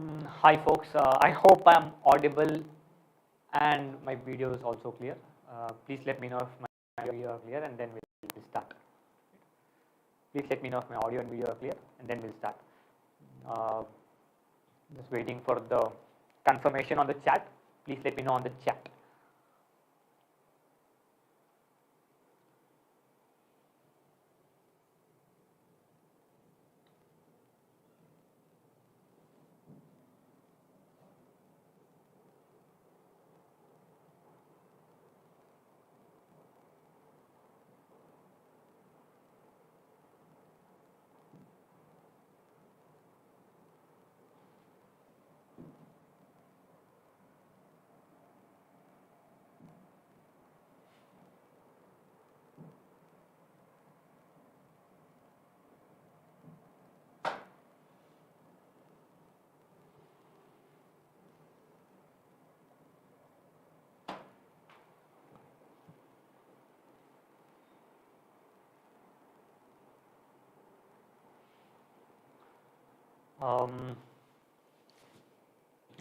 Hi folks, I hope I'm audible and my video is also clear. Please let me know if my video are clear and then we'll start. Please let me know if my audio and video are clear and then we'll start. Just waiting for the confirmation on the chat. Please let me know on the chat.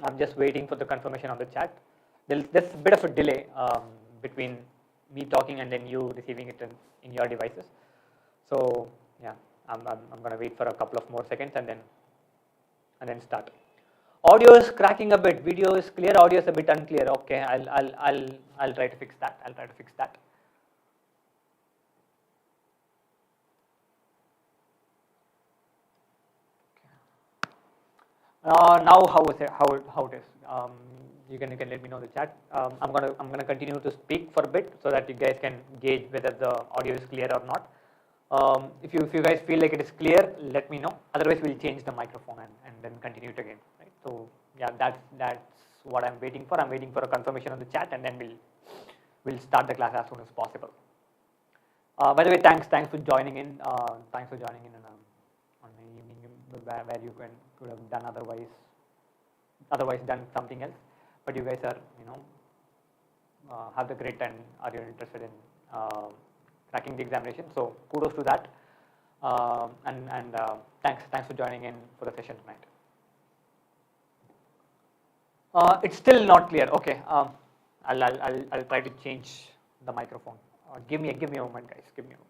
I'm just waiting for the confirmation on the chat. There's a bit of a delay between me talking and then you receiving it in your devices. So yeah, I'm going to wait for a couple of more seconds and then start. Audio is cracking a bit. Video is clear. Audio is a bit unclear. Okay, I'll try to fix that. I'll try to fix that. Now how it is? You can let me know in the chat. I'm gonna continue to speak for a bit so that you guys can gauge whether the audio is clear or not. If you guys feel like it is clear, let me know. Otherwise, we'll change the microphone and then continue it again. Right? So yeah, that's what I'm waiting for. I'm waiting for a confirmation on the chat, and then we'll start the class as soon as possible. By the way, thanks for joining in. Thanks for joining in on an evening where you could have done otherwise done something else. But you guys are have the grit and are you interested in cracking the examination. So kudos to that. And thanks for joining in for the session tonight. It's still not clear. Okay, I'll try to change the microphone. Give me a moment, guys. Give me a moment.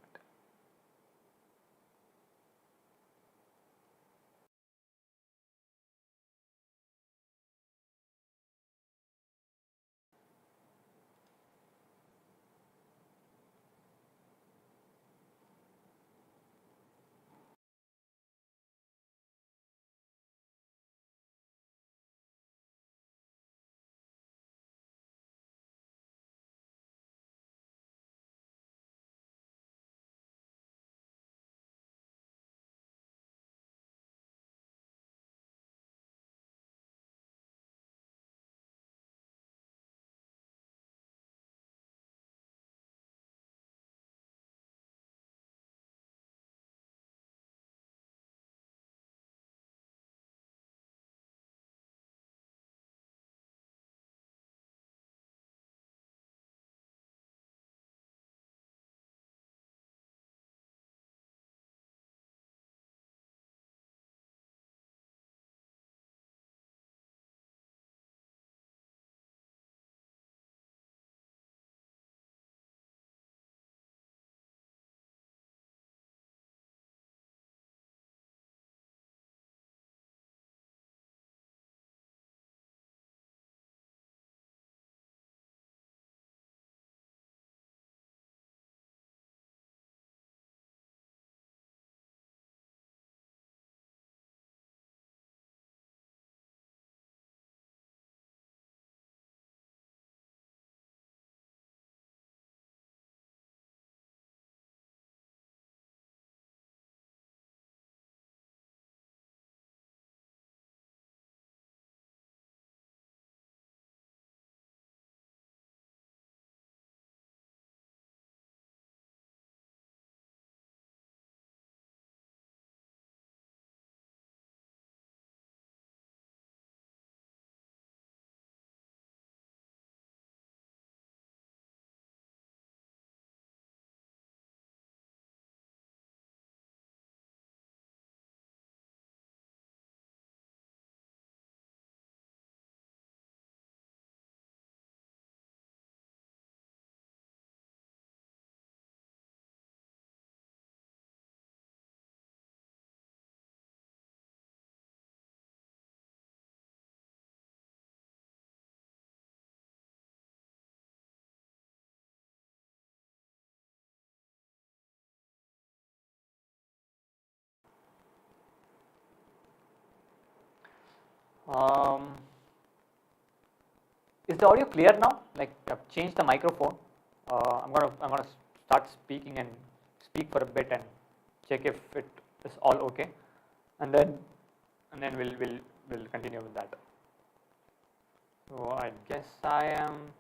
Um, is the audio clear now? Like I've changed the microphone. I'm gonna start speaking and speak for a bit and check if it is all okay, and then we'll continue with that. So I guess I am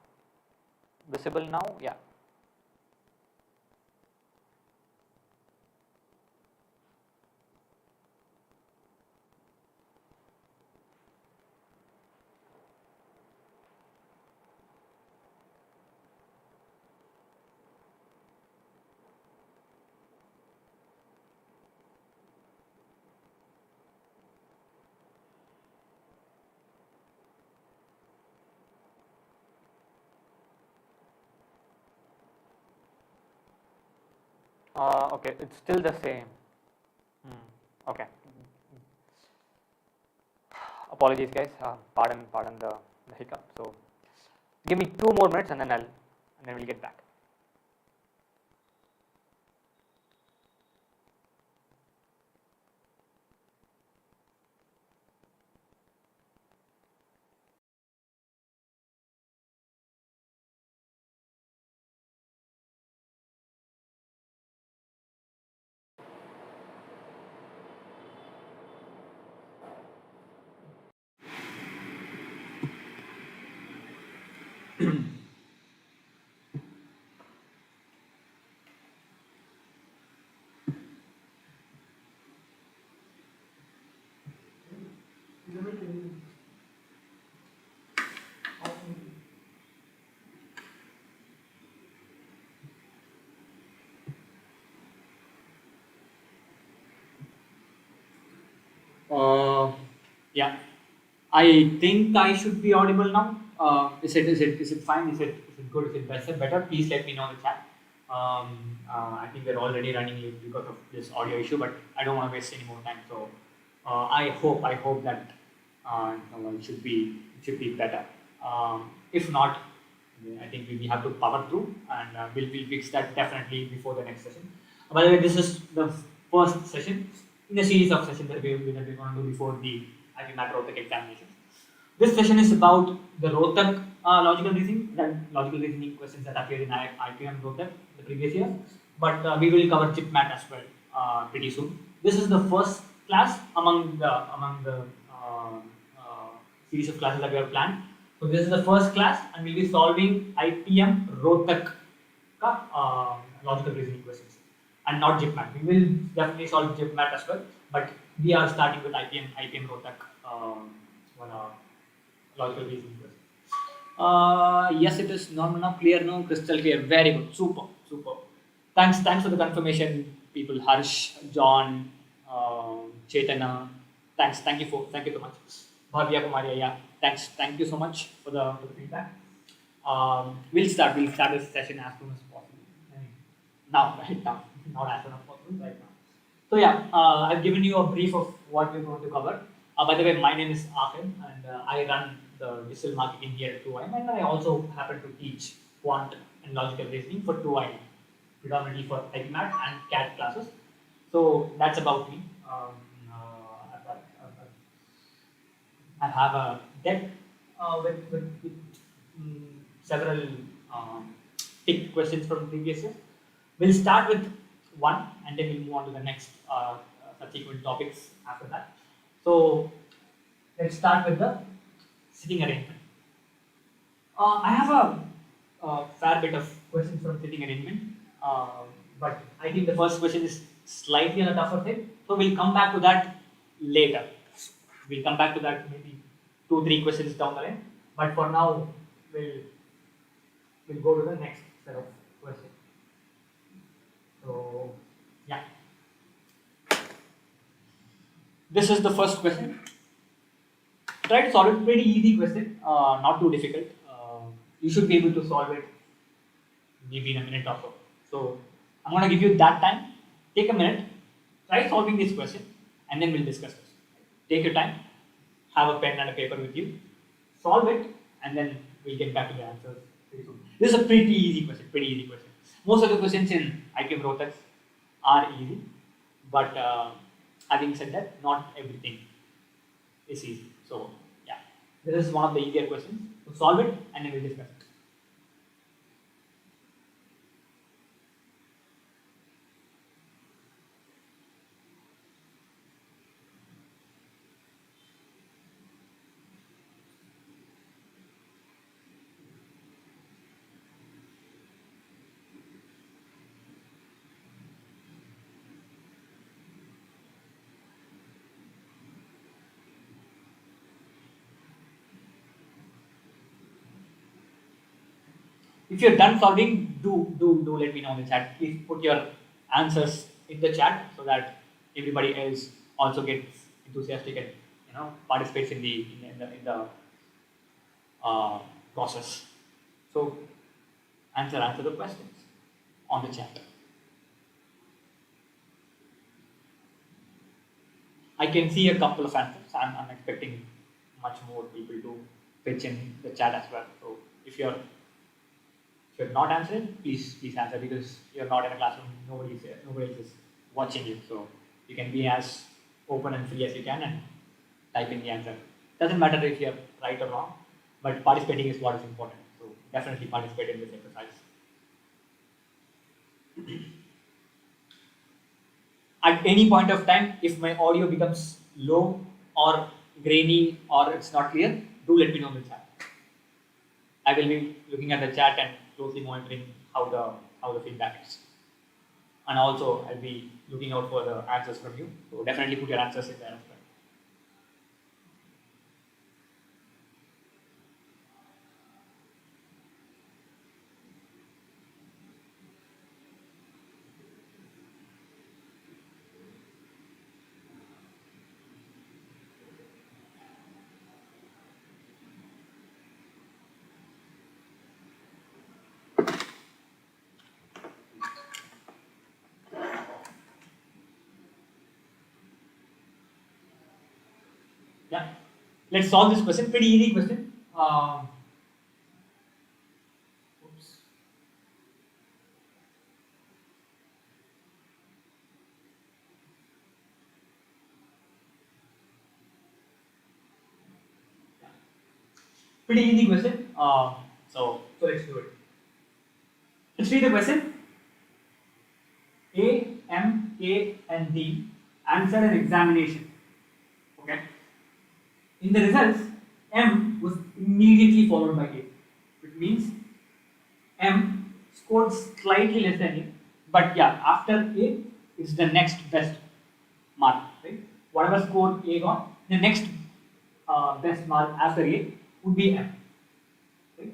visible now. Yeah. Okay, it's still the same. Okay. Apologies, guys. Pardon the hiccup. So, give me 2 more minutes, and then we'll get back. Yeah, I think I should be audible now. Is it fine? Is it good? Is it better? Please let me know in the chat. I think we're already running late because of this audio issue, but I don't want to waste any more time. So I hope that it should be better. If not, I think we have to power through, and we'll fix that definitely before the next session. By the way, this is the first session in a series of sessions that we're going to do before the IPMAT Rohtak examinations. This session is about the Rohtak logical reasoning questions that appeared in IPM Rohtak the previous year, but we will cover GIPMAT as well pretty soon. This is the first class among the series of classes that we have planned. So this is the first class, and we'll be solving IPM Rohtak logical reasoning questions, and not GIPMAT. We will definitely solve GIPMAT as well, but we are starting with IPM Rohtak logical reasoning questions. Yes, it is normal now, clear now, crystal clear. Very good, super. Thanks for the confirmation, people. Harsh, John, Chaitanya. Thank you so much. Bhavya Kumaria, yeah. Thank you so much for the feedback. We'll start this session as soon as possible. Now, right now, not as soon as possible, right now. So yeah, I've given you a brief of what we're going to cover. By the way, my name is Akhil, and I run the digital marketing here at 2IIM, and I also happen to teach quant and logical reasoning for 2IIM, predominantly for IPMAT and CAT classes. So that's about me. I have a deck with several tick questions from previous years. We'll start with one, and then we'll move on to the next subsequent topics after that. So let's start with the sitting arrangement. I have a fair bit of questions from sitting arrangement, but I think the first question is slightly on a tougher thing. So we'll come back to that later. We'll come back to that maybe 2-3 questions down the line. But for now, we'll go to the next set of questions. So yeah, this is the first question. Try to solve it. Pretty easy question, not too difficult. You should be able to solve it maybe in a minute or so. So I'm going to give you that time. Take a minute, try solving this question, and then we'll discuss this. Take your time, have a pen and a paper with you, solve it, and then we'll get back to the answers pretty soon. This is a pretty easy question. Most of the questions in IPM Rohtak are easy, but having said that, not everything is easy. So This is one of the easier questions. So solve it and then we'll discuss it. If you're done solving, do let me know in the chat. Please put your answers in the chat so that everybody else also gets enthusiastic and participates in the process. So answer the questions on the chat. I can see a couple of answers. I'm expecting much more people to pitch in the chat as well. So if you're not answering, please answer, because you're not in a classroom. Nobody else is watching you. So you can be as open and free as you can and type in the answer. Doesn't matter if you're right or wrong, but participating is what is important. So definitely participate in this exercise. At any point of time, if my audio becomes low or grainy or it's not clear, do let me know in the chat. I will be looking at the chat and closely monitoring how the feedback is. And also I'll be looking out for the answers from you. So definitely put your answers in there as well. Yeah, let's solve this question. Pretty easy question. Oops. Pretty easy question. So let's do it. Let's read the question. A, M, K, and D answered an examination. Okay. In the results, M was immediately followed by A, which means M scored slightly less than A, but yeah, after A is the next best mark, right? Whatever score A got, the next best mark after A would be M. Right?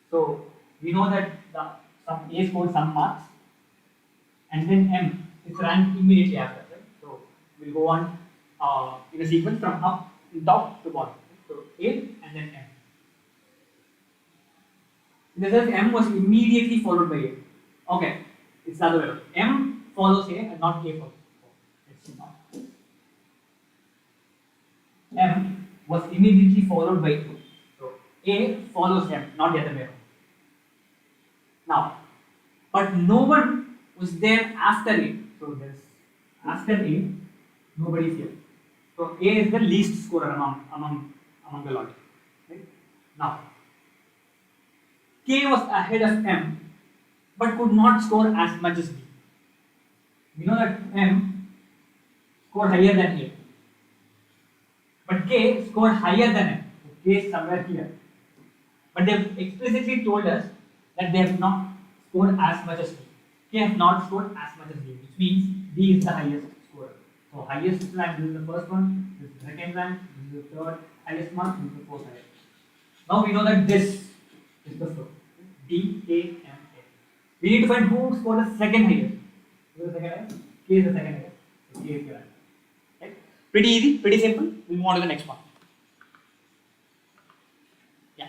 So we know that some A scored some marks, and then M is ranked immediately after, right? So we'll go on in a sequence from up top to bottom. So A and then M. In the result, M was immediately followed by A. Okay, it's the other way around. M follows A and not A follows. It's not. M was immediately followed by A. So A follows M, not the other way around. Now, but no one was there after A. So there's after A, nobody's here. So A is the least scorer among the lot. Right? Now, K was ahead of M, but could not score as much as B. We know that M scored higher than A, but K scored higher than M. So K is somewhere here. But they have explicitly told us that they have not scored as much as B. K have not scored as much as B, which means B is the highest scorer. So highest rank, this is the first one, this is the second rank, this is the third highest mark, this is the fourth highest. Now we know that this is the flow. D, K, M, A. We need to find who scored the second highest. Who is the second highest? K is the second highest. So K is here. Right? Pretty easy, pretty simple. We'll move on to the next one. Yeah.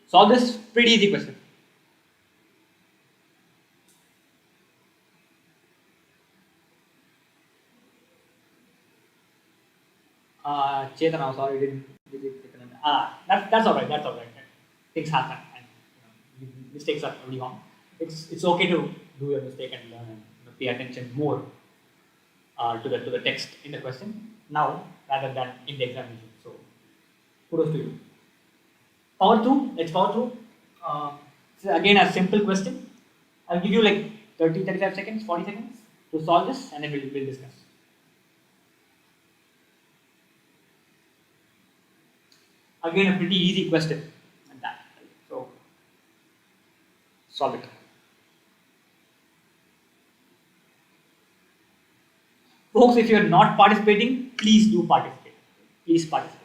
Solve this pretty easy question. Chetan, I'm sorry, didn't. That's all right. That's all right. Things happen, and mistakes are really wrong. It's okay to do your mistake and learn and pay attention more to the text in the question now rather than in the examination. So kudos to you. Power through, let's power through. So again, a simple question. I'll give you like 30, 35 seconds, 40 seconds to solve this, and then we'll discuss. Again, a pretty easy question. And that. So, solve it. Folks, if you're not participating, please do participate. Please participate.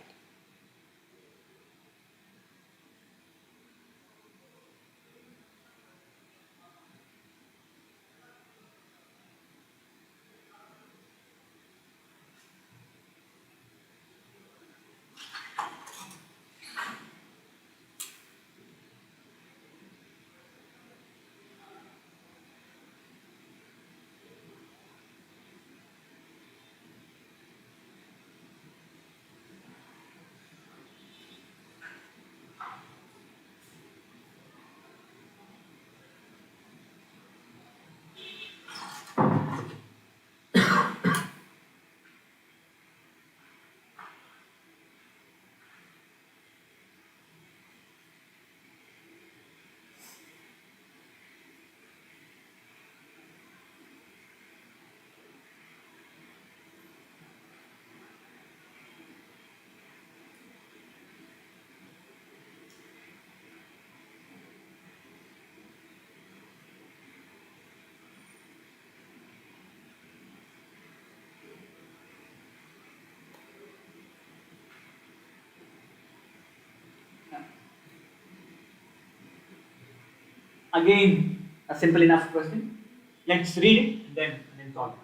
Again, a simple enough question. Let's read it and then solve it.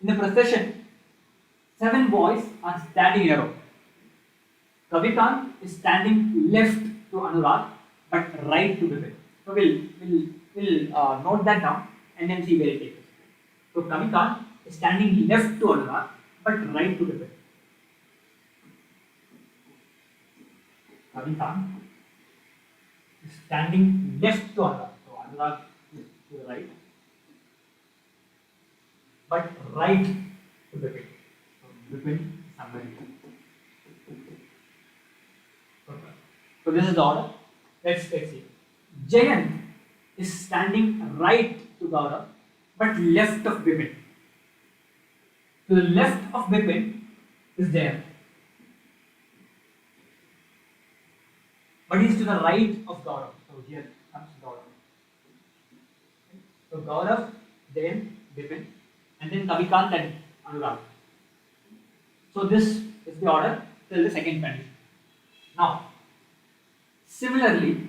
In the procession, 7 boys are standing in a row. Kavikan is standing left to Anurag, but right to Vipin. So we'll note that down and then see where it takes us. So Kavikan is standing left to Anurag, but right to Vipin. Kavikan is standing left to Anurag. So Anurag is to the right, but right to Vipin. So Vipin is somewhere here. So this is the order. Let's see. Jayant is standing right to Gaurav, but left of Vipin. To the left of Vipin is Jayant, but he's to the right of Gaurav. So here comes Gaurav. So Gaurav, Jayant, Vipin, and then Kavikant and Anurag. So this is the order till the second condition. Now, similarly,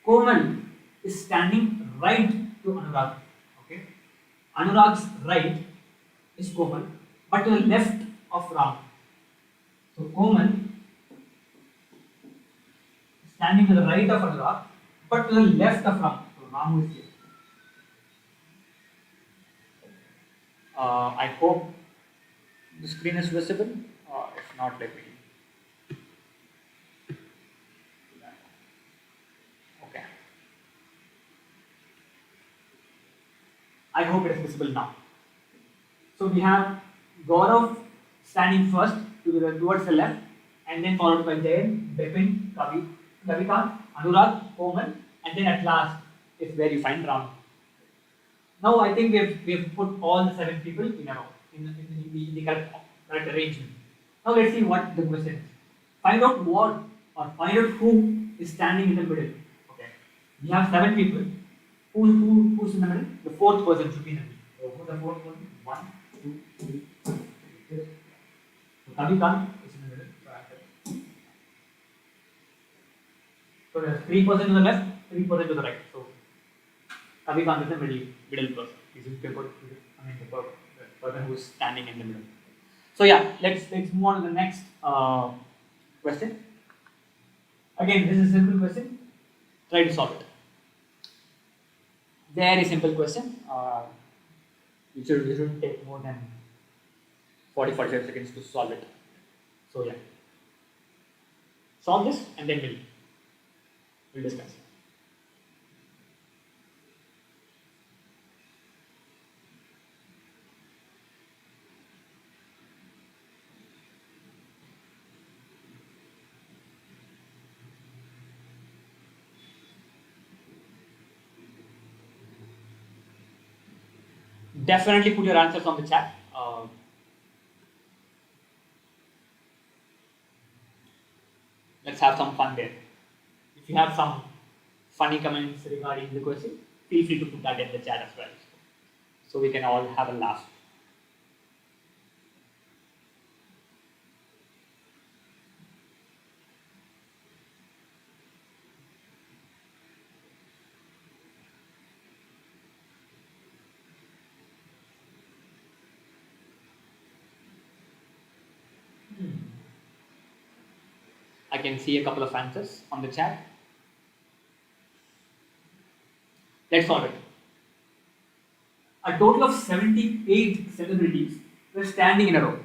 Komal is standing right to Anurag. Okay, Anurag's right is Komal, but to the left of Ram. So Komal is standing to the right of Anurag, but to the left of Ram. So Ram is here. I hope the screen is visible. If not, let me. Okay. I hope it is visible now. So we have Gaurav standing first towards the left, and then followed by Jayan, Bipin, Kavikant, Anurag, Komal, and then at last is where you find Ram. Now I think we've put all the 7 people in a row in the correct arrangement. Now let's see what the question is. Find out find out who is standing in the middle. Okay. We have 7 people. Who's in the middle? The 4th person should be in the middle. So who's the 4th person? 1, 2, 3, 4. So Kavikant is in the middle. So there's 3 person to the left, 3 person to the right. So Kavikant is the middle person. He's the person who is standing in the middle. So yeah, let's move on to the next question. Again, this is a simple question. Try to solve it. Very simple question. You shouldn't take more than 40-45 seconds to solve it. So yeah, solve this and then we'll discuss. definitely put your answers on the chat. Let's have some fun there. If you have some funny comments regarding the question, feel free to put that in the chat as well, so we can all have a laugh. I can see a couple of answers on the chat. Let's solve it. A total of 78 celebrities were standing in a row.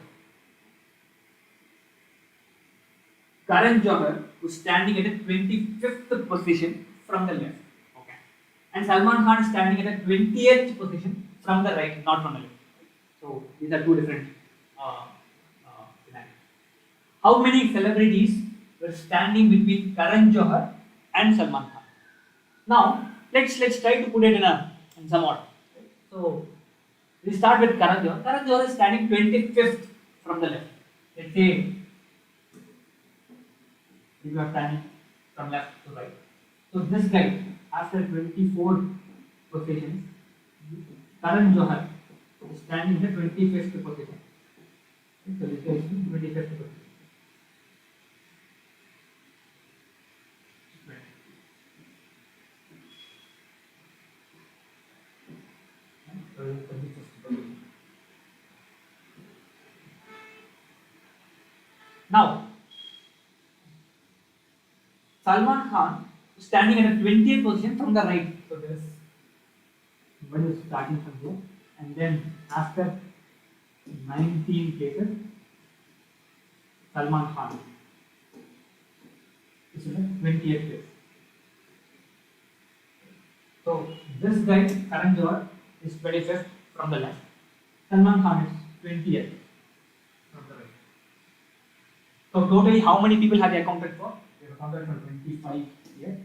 Karan Johar was standing at the 25th position from the left. Okay. And Salman Khan is standing at the 20th position from the right, not from the left. So these are two different scenarios. How many celebrities were standing between Karan Johar and Salman Khan? Now let's try to put it in some order. So we start with Karan Johar. Karan Johar is standing 25th from the left. Let's say you are standing from left to right. So this guy, after 24 positions, Karan Johar is standing in the 25th position. So this guy is in 25th position. Now, Salman Khan is standing at the 20th position from the right. So this one is starting from here, and then after 19 places, Salman Khan is in the 20th place. So this guy, Karan Johar, is 25th from the left. Salman Khan is 20th from the right. So totally, how many people have they accounted for? They have accounted for 25 here,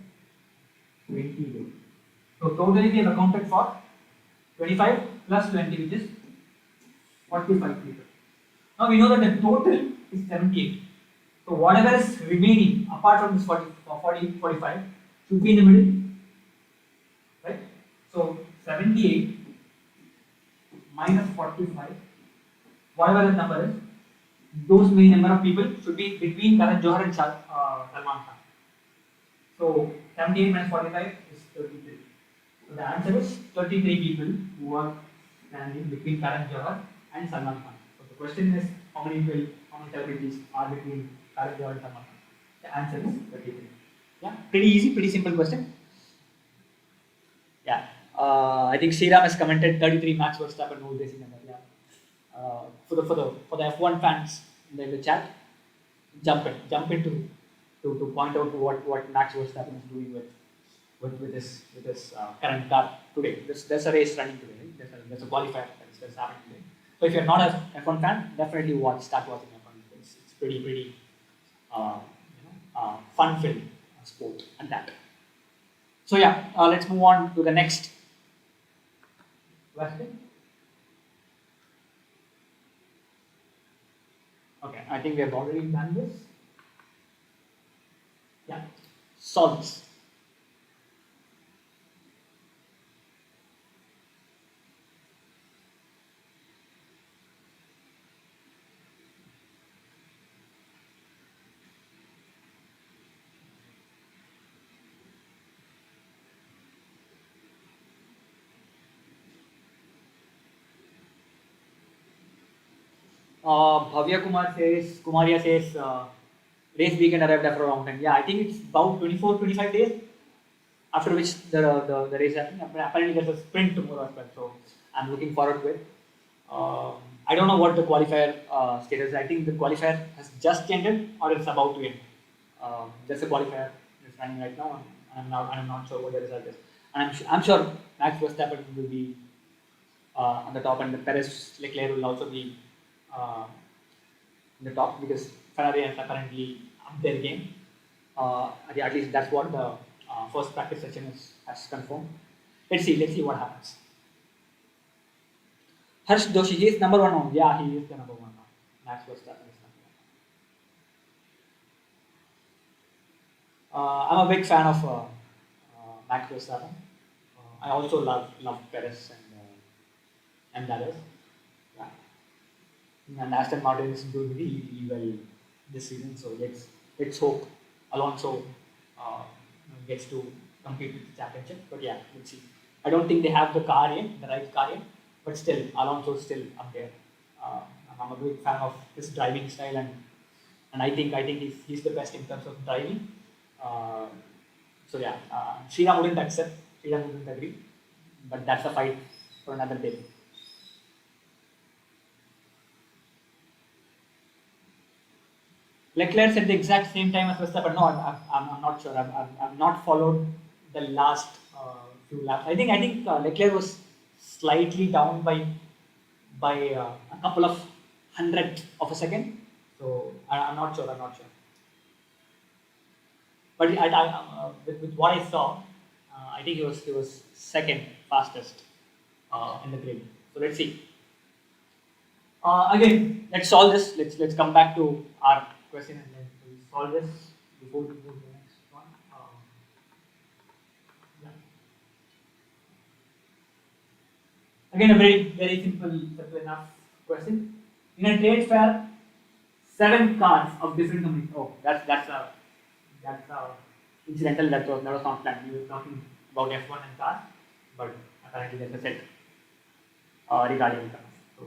20 here. So totally, they have accounted for 25 plus 20, which is 45 people. Now we know that the total is 78. So whatever is remaining apart from this 45 should be in the middle, right? So 78 minus 45, whatever the number is, those main number of people should be between Karan Johar and Salman Khan. So 78 minus 45 is 33. So the answer is 33 people who are standing between Karan Johar and Salman Khan. So the question is, how many celebrities are between Karan Johar and Salman Khan? The answer is 33. Yeah, pretty easy, pretty simple question. Yeah, I think Sriram has commented 33 Max Verstappen whole racing number. Yeah, for the F1 fans in the chat, jump in to point out what Max Verstappen is doing with this current car today. There's a race running today. Right? There's a qualifier that's happening today. So if you're not an F1 fan, definitely start watching F1. It's pretty fun film sport and that. So yeah, let's move on to the next question. Okay, I think we have already done this. Yeah, solve this. Kumaria says, race weekend arrived after a long time. Yeah, I think it's about 24-25 days, after which the race happened. Apparently there's a sprint tomorrow as well, so I'm looking forward to it. I don't know what the qualifier status is. I think the qualifier has just ended or it's about to end. Just the qualifier is running right now, and I'm not sure what the result is. And I'm sure Max Verstappen will be on the top, and the Perez Leclerc will also be in the top, because Ferrari has apparently upped their game. At least that's what the first practice session has confirmed. Let's see what happens. Harsh Doshi, he is number one now. Yeah, he is the number one now. Max Verstappen is number one. I'm a big fan of Max Verstappen. I also love Perez and others. Yeah. And Aston Martin is doing really well this season. So let's hope Alonso gets to compete with the championship. But yeah, let's see. I don't think they have the car yet, the right car yet. But still, Alonso is still up there. Uh, I'm a big fan of his driving style, and I think he's the best in terms of driving. Uh, so yeah, Sriram wouldn't accept. Sriram wouldn't agree. But that's a fight for another day. Leclerc at the exact same time as Verstappen. No, I'm not sure. I've not followed the last few laps. I think Leclerc was slightly down by a couple of hundredths of a second. So I'm not sure. I'm not sure. But with what I saw, I think he was second fastest in the grid. So let's see. Again, let's solve this. Let's come back to our question and then we'll solve this before we move to the next one. Yeah. Again, a very simple enough question. In a trade fair, 7 cars of different companies. Oh, that's incidental. That was not planned. We were talking about F1 and cars, but apparently there's a set regarding cars. So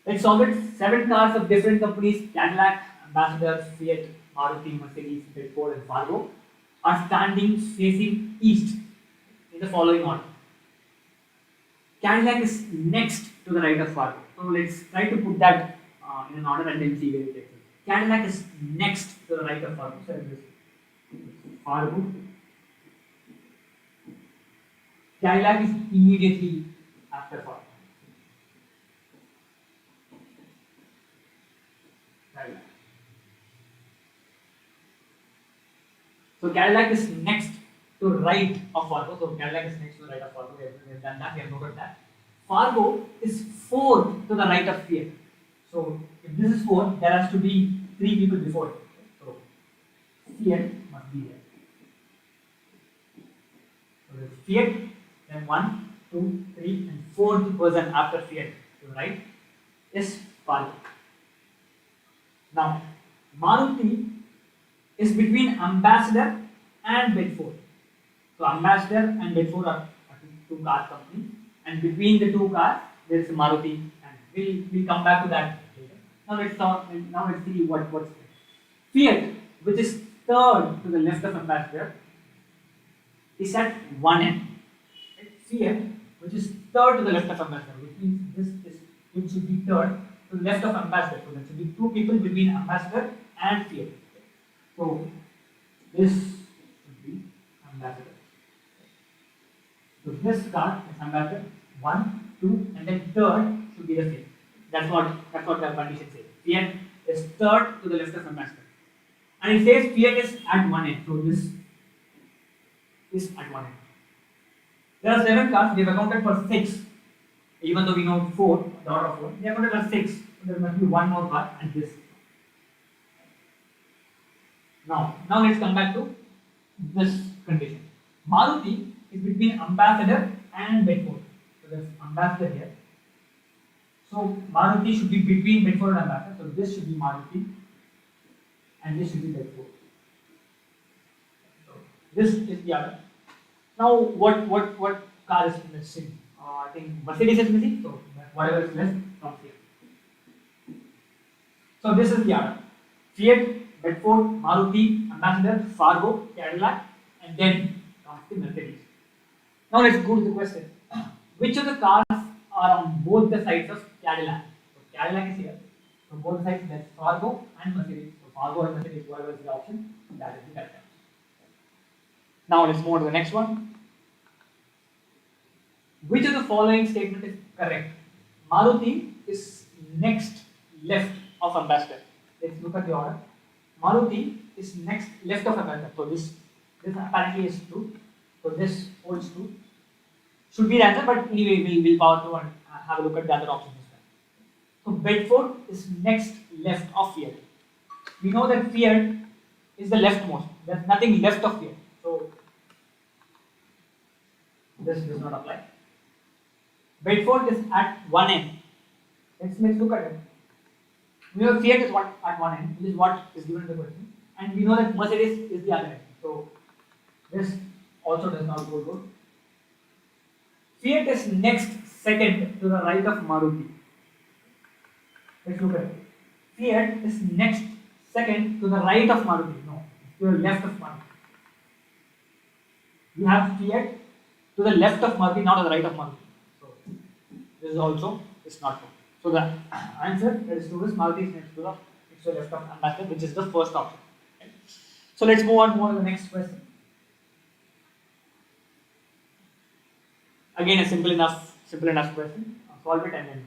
let's solve it. 7 cars of different companies: Cadillac, Ambassador, Fiat, Maruti, Mercedes, Bedford, and Fargo are standing facing east in the following order. Cadillac is next to the right of Fargo. So let's try to put that in an order and then see where it takes us. Cadillac is next to the right of Fargo. So this Fargo. Cadillac is immediately after Fargo. Cadillac. So Cadillac is next to right of Fargo. So Cadillac is next to the right of Fargo. We have done that. We have noted that. Fargo is 4th to the right of Fiat. So if this is 4, there has to be 3 people before it. So Fiat must be there. So there's Fiat, then 1, 2, 3, and 4th person after Fiat to the right is Fargo. Now Maruti is between Ambassador and Bedford. So Ambassador and Bedford are 2 car companies, and between the 2 cars there is Maruti, and we'll come back to that later. Now let's see what's there. Fiat, which is 3rd to the left of Ambassador, is at 1N. Fiat, which is 3rd to the left of Ambassador, which means it should be 3rd to the left of Ambassador. So there should be 2 people between Ambassador and Fiat. So this should be Ambassador. So this car is Ambassador 1, 2, and then 3rd should be the Fiat. That's what the condition says. Fiat is 3rd to the left of Ambassador, and it says Fiat is at 1N. So this is at 1N. There are 7 cars. They have accounted for 6. Even though we know 4, the order of 4, they have accounted for 6. So there must be 1 more car and this. Now let's come back to this condition. Maruti is between Ambassador and Bedford. So there's Ambassador here. So Maruti should be between Bedford and Ambassador. So this should be Maruti and this should be Bedford. So this is the other. Now what car is missing? I think Mercedes is missing. So whatever is left comes here. So this is the order: Fiat, Bedford, Maruti, Ambassador, Fargo, Cadillac, and then comes the Mercedes. Now let's go to the question. Which of the cars are on both the sides of Cadillac? So Cadillac is here. So both sides, there's Fargo and Mercedes. So Fargo and Mercedes, whatever is the option, that is the correct answer. Now let's move on to the next one. Which of the following statement is correct? Maruti is next left of Ambassador. Let's look at the order. Maruti is next left of Ambassador. So this apparently is true. So this holds true. Should be the answer, but anyway, we'll power through and have a look at the other options as well. So Bedford is next left of Fiat. We know that Fiat is the leftmost. There's nothing left of Fiat. So this does not apply. Bedford is at one end. Let's look at it. We know Fiat is what at one end, which is what is given in the question, and we know that Mercedes is the other end. So this also does not go good. Fiat is next second to the right of Maruti. Let's look at it. Fiat is next second to the right of Maruti. No, to the left of Maruti. We have Fiat to the left of Maruti, not to the right of Maruti. So this is also is not true. So the answer that is true is Maruti is next to the left of Ambassador, which is the first option. Okay. So let's move on to the next question. Again, a simple enough question. Solve it and then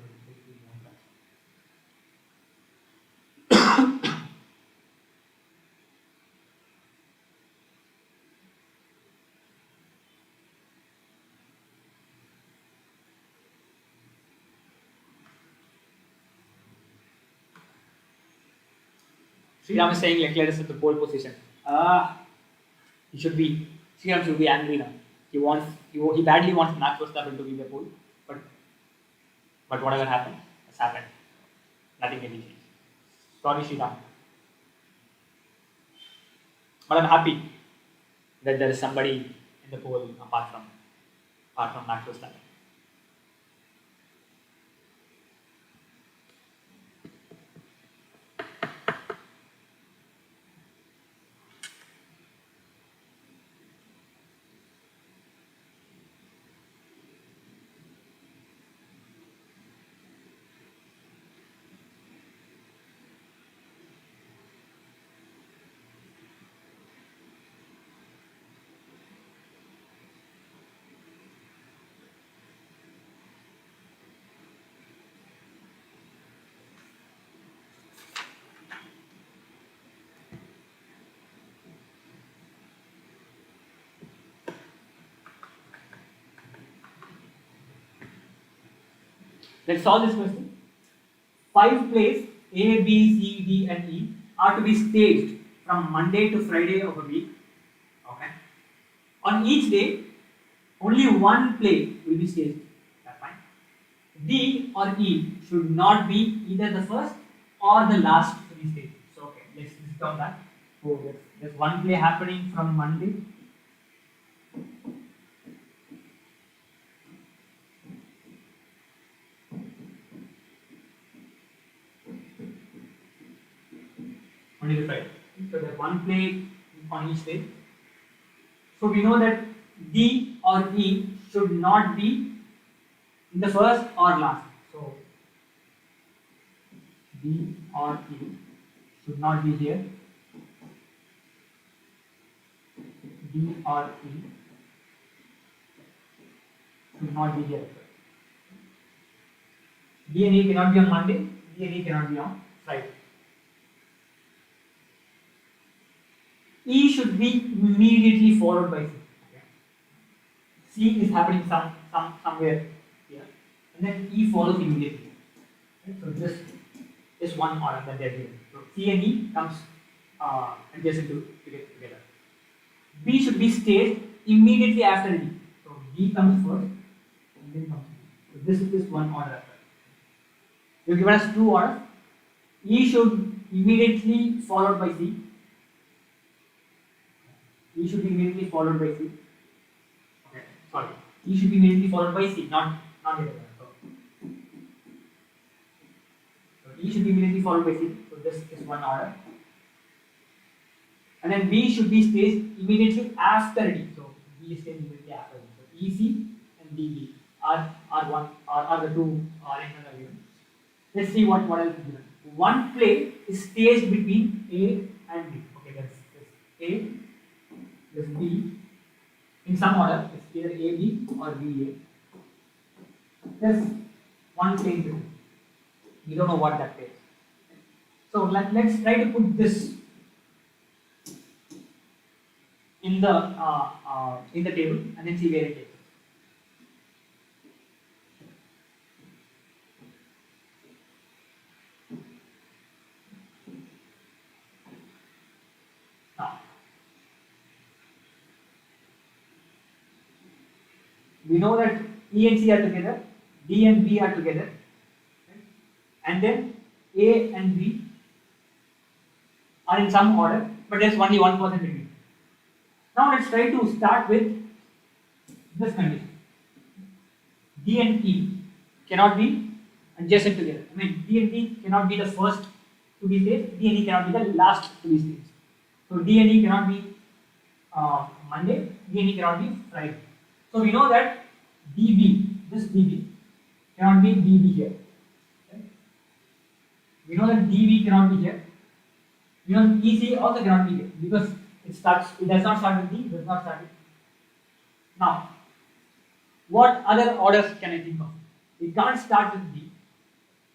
Sriram is saying Leclerc is at the pole position. Sriram should be angry now. He badly wants Max Verstappen to be the pole, but whatever happened has happened. Nothing can be changed. Sorry, Sriram. But I'm happy that there is somebody in the pole apart from Max Verstappen. Let's solve this question. 5 plays A, B, C, D, and E are to be staged from Monday to Friday of a week. Okay. On each day, only one play will be staged. That's fine. D or E should not be either the first or the last to be staged. So okay, let's discount that. So there's one play happening from Monday. Monday to Friday. So there's one play on each day. So we know that D or E should not be in the first or last. So D or E should not be here. D or E should not be here. D and E cannot be on Monday. D and E cannot be on Friday. E should be immediately followed by C. Okay. C is happening somewhere here, and then E follows immediately. Okay. So this is one order that they are given. So C and E comes adjacent to get together. B should be staged immediately after D. So D comes first, and then comes D. So this is one order after. You given us two orders. E should immediately followed by C. E should be immediately followed by C. Okay, sorry. E should be immediately followed by C, not the other one. So E should be immediately followed by C. So this is one order. And then B should be staged immediately after D. So B is staged immediately after D. So EC and DB are the two arrangements are given. Let's see what else is given. One play is staged between A and B. Okay, that's A. This B in some order, it's either AB or BA. There's one play in between. We don't know what that play is. So let's try to put this in the table and then see where it takes us. we know that E and C are together, D and B are together, right? And then A and B are in some order, but there's only one person between. Now let's try to start with this condition. D and E cannot be adjacent together. I mean, D and E cannot be the first to be staged, D and E cannot be the last to be staged. So D and E cannot be Monday, D and E cannot be Friday. So we know that DB, this DB, cannot be DB here. Okay? We know that DB cannot be here. We know EC also cannot be here because it does not start with D, does not start with. Now, what other orders can I think of? It can't start with D.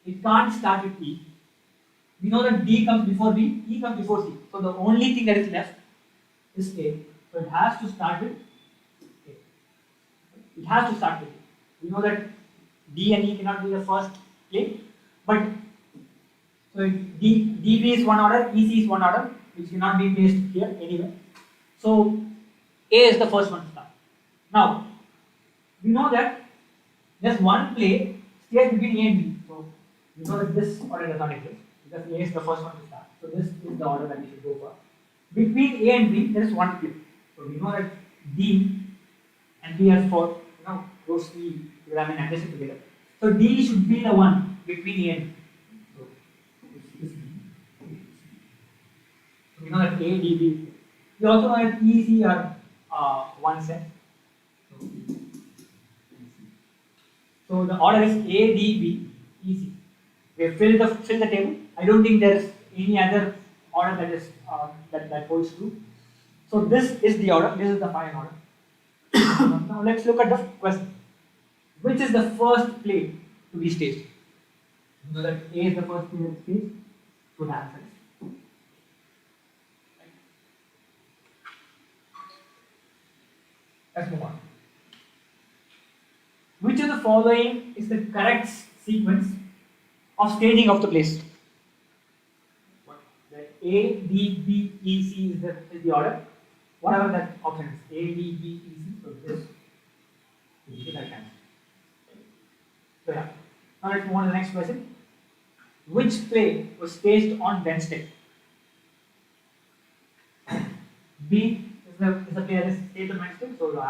It can't start with E. We know that D comes before B, E comes before C. So the only thing that is left is A. So it has to start with A. It has to start with A. We know that D and E cannot be the first plane, but so DB is one order, EC is one order, which cannot be placed here anywhere. So A is the first one to start. Now we know that there's one play stays between A and B. So we know that this order does not exist because A is the first one to start. So this is the order that we should go for. Between A and B, there is one play. So we know that D and B are for closely programmed and adjacent together. So D should be the one between A and B. So this D. So we know that A, D, B. We also know that E, C are one set. So the order is A, D, B, E, C. We have filled the table. I don't think there is any other order that is that holds true. So this is the order. This is the final order. Now let's look at the question. Which is the first play to be staged? You know that A is the first play to be staged. So the answer is. Let's move on. Which of the following is the correct sequence of staging of the plays? The A, D, B, E, C is the order. Whatever that option is, A, D, B, E, C. So this will be the right answer. So yeah. Now let's move on to the next question. Which play was staged on Wednesday? B is the play that is staged on Wednesday. So the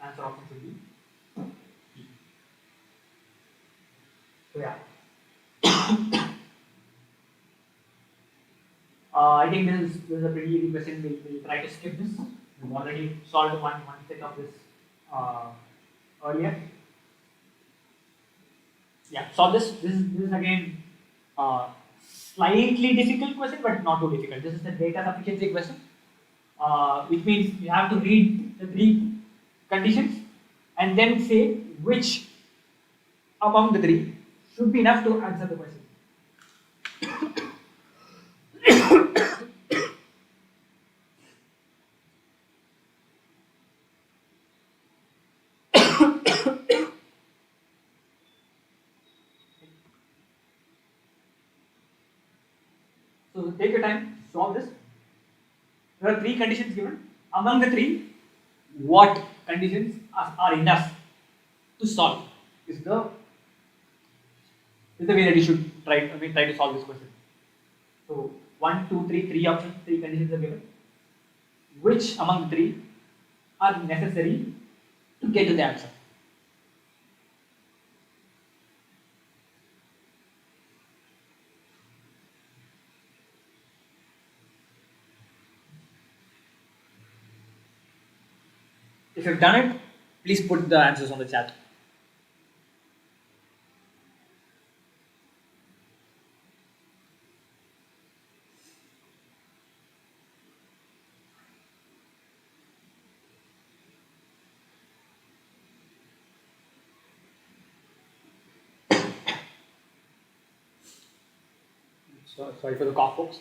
answer option should be. So yeah. I think this is a pretty easy question. We'll try to skip this. We've already solved one set of this earlier. Yeah, solve this. This is again slightly difficult question, but not too difficult. This is the data sufficiency question, which means you have to read the three conditions and then say which among the three should be enough to answer the question. So take your time, solve this. There are three conditions given. Among the three, what conditions are enough to solve is the way that you should try to solve this question. So 1, 2, 3, three options, three conditions are given. Which among the three are necessary to get to the answer? If you've done it, please put the answers on the chat. So, sorry for the cough, folks.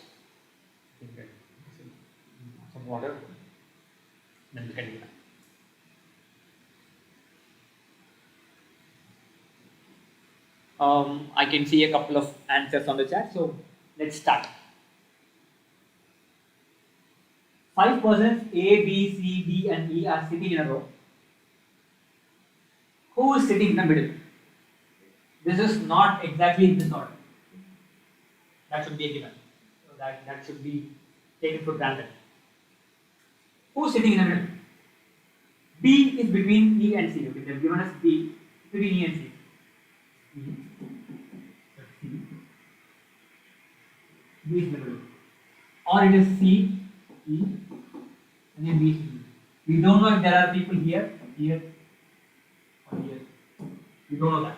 Some water, then we can do that. I can see a couple of answers on the chat, so let's start. 5 persons A, B, C, D, and E are sitting in a row. who is sitting in the middle? This is not exactly in this order. That should be a given. So that should be taken for granted. Who is sitting in the middle? B is between E and C. Okay, they have given us B between E and C. B is in the middle. Or it is C, E, and then B is in the middle. We don't know if there are people here, here, or here. We don't know that.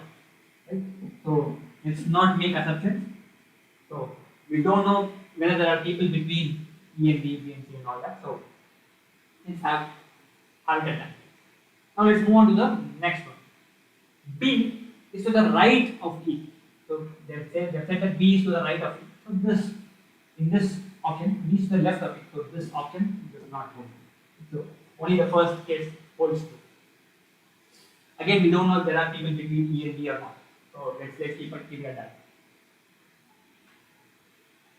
Right? So let's not make assumptions. So we don't know whether there are people between E and B, B and C and all that. So let's have it at that. Now let's move on to the next one. B is to the right of E. So they've said that B is to the right of E. So this in this option, B is to the left of E. So this option does not hold. So only the first case holds true. Again, we don't know if there are people between E and B or not. So let's keep it at that.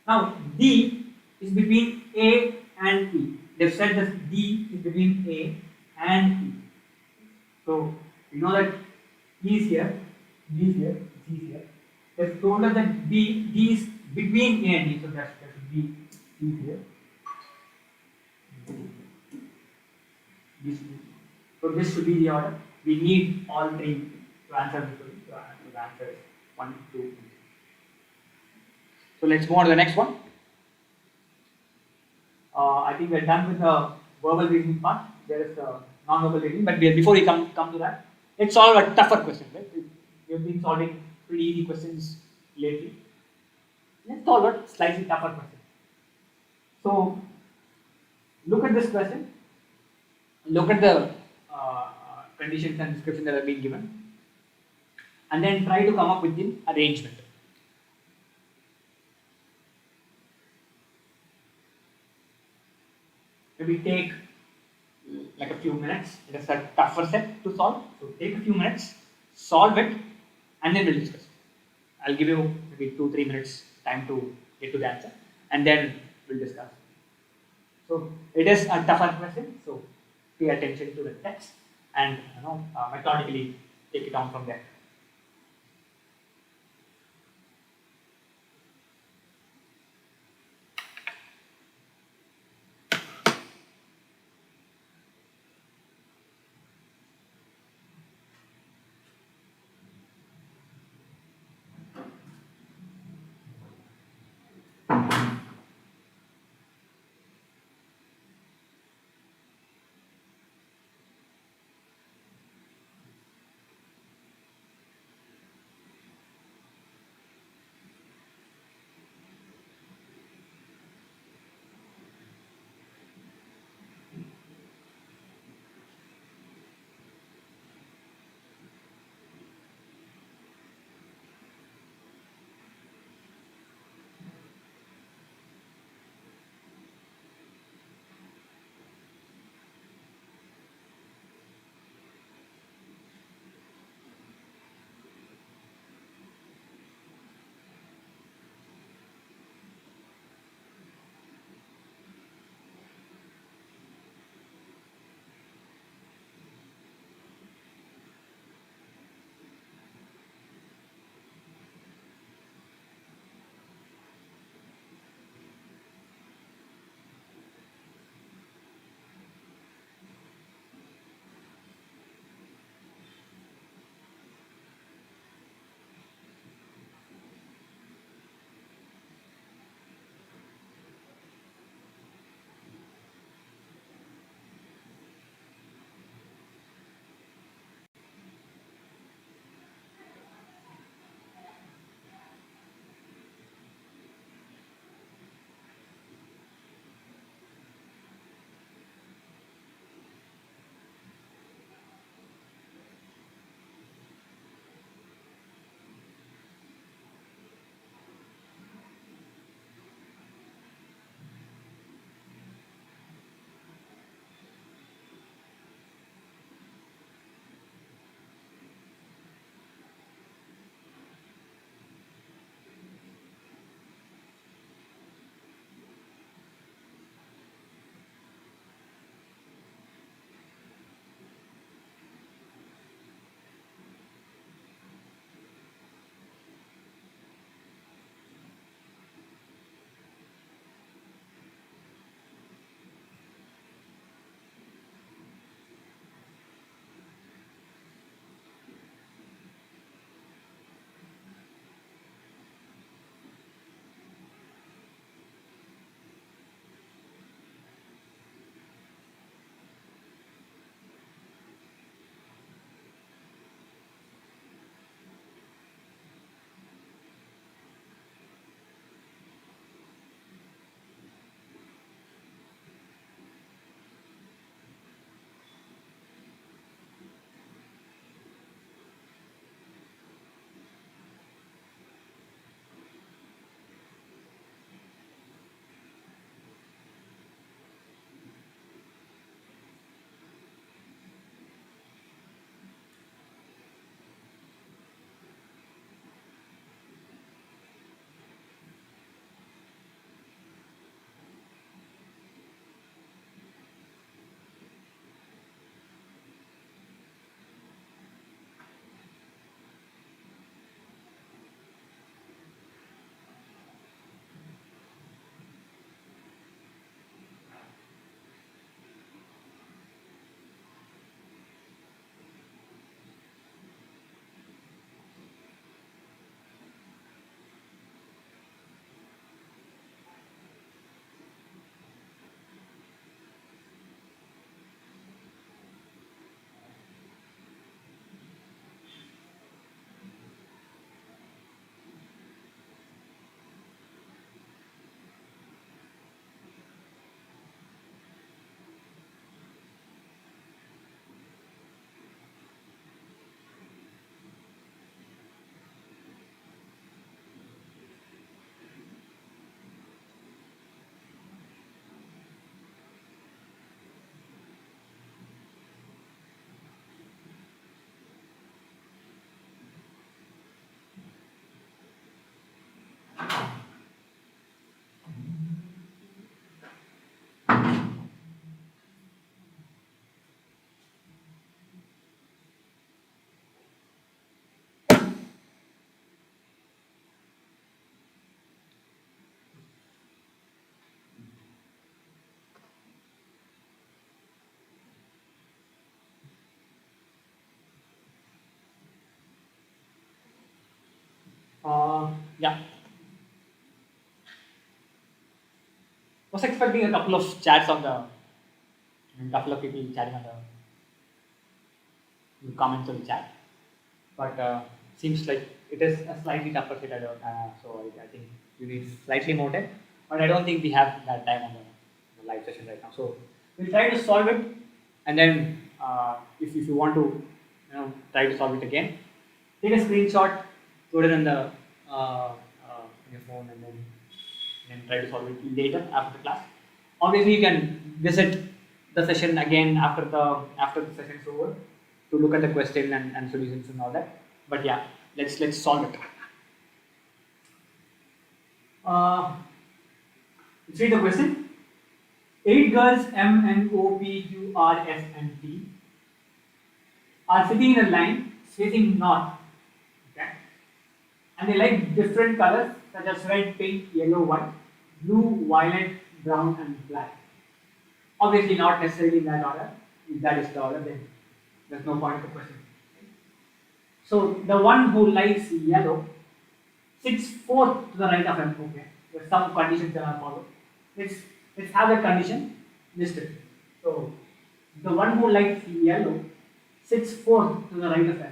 Now D is between A and E. They've said that D is between A and E. So we know that E is here, B is here, C is here. They've told us that D is between A and E. So that should be E here. So this should be the order. We need all three to answer this. So the answer is 1, 2, 3. So let's move on to the next one. I think we're done with the verbal reasoning part. There is a non-verbal reasoning, but before we come to that, let's solve a tougher question. Right? We've been solving pretty easy questions lately. Let's solve a slightly tougher question. So look at this question. Look at the conditions and description that have been given, and then try to come up with the arrangement. Maybe take like a few minutes. It is a tougher set to solve. So take a few minutes, solve it, and then we'll discuss. I'll give you maybe 2-3 minutes time to get to the answer, and then we'll discuss. So it is a tougher question. So pay attention to the text and methodically take it on from there. Was expecting a couple of chats on the, couple of people chatting on the comments on the chat, but seems like it is a slightly tougher set. So I think you need slightly more time, but I don't think we have that time on the live session right now. So we'll try to solve it, and then if you want to try to solve it again, take a screenshot, put it in the in your phone, and then try to solve it later after the class. Obviously, you can visit the session again after the session is over to look at the question and solutions and all that. But yeah, let's solve it. Let's read the question. 8 girls M, N, O, P, Q, R, S, and T are sitting in a line facing north. Okay, and they like different colors such as red, pink, yellow, white, blue, violet, brown, and black. Obviously, not necessarily in that order. If that is the order, then there's no point of the question. So the one who likes yellow sits fourth to the right of M. Okay, there's some conditions that are followed. Let's have that condition listed. So the one who likes yellow sits fourth to the right of M.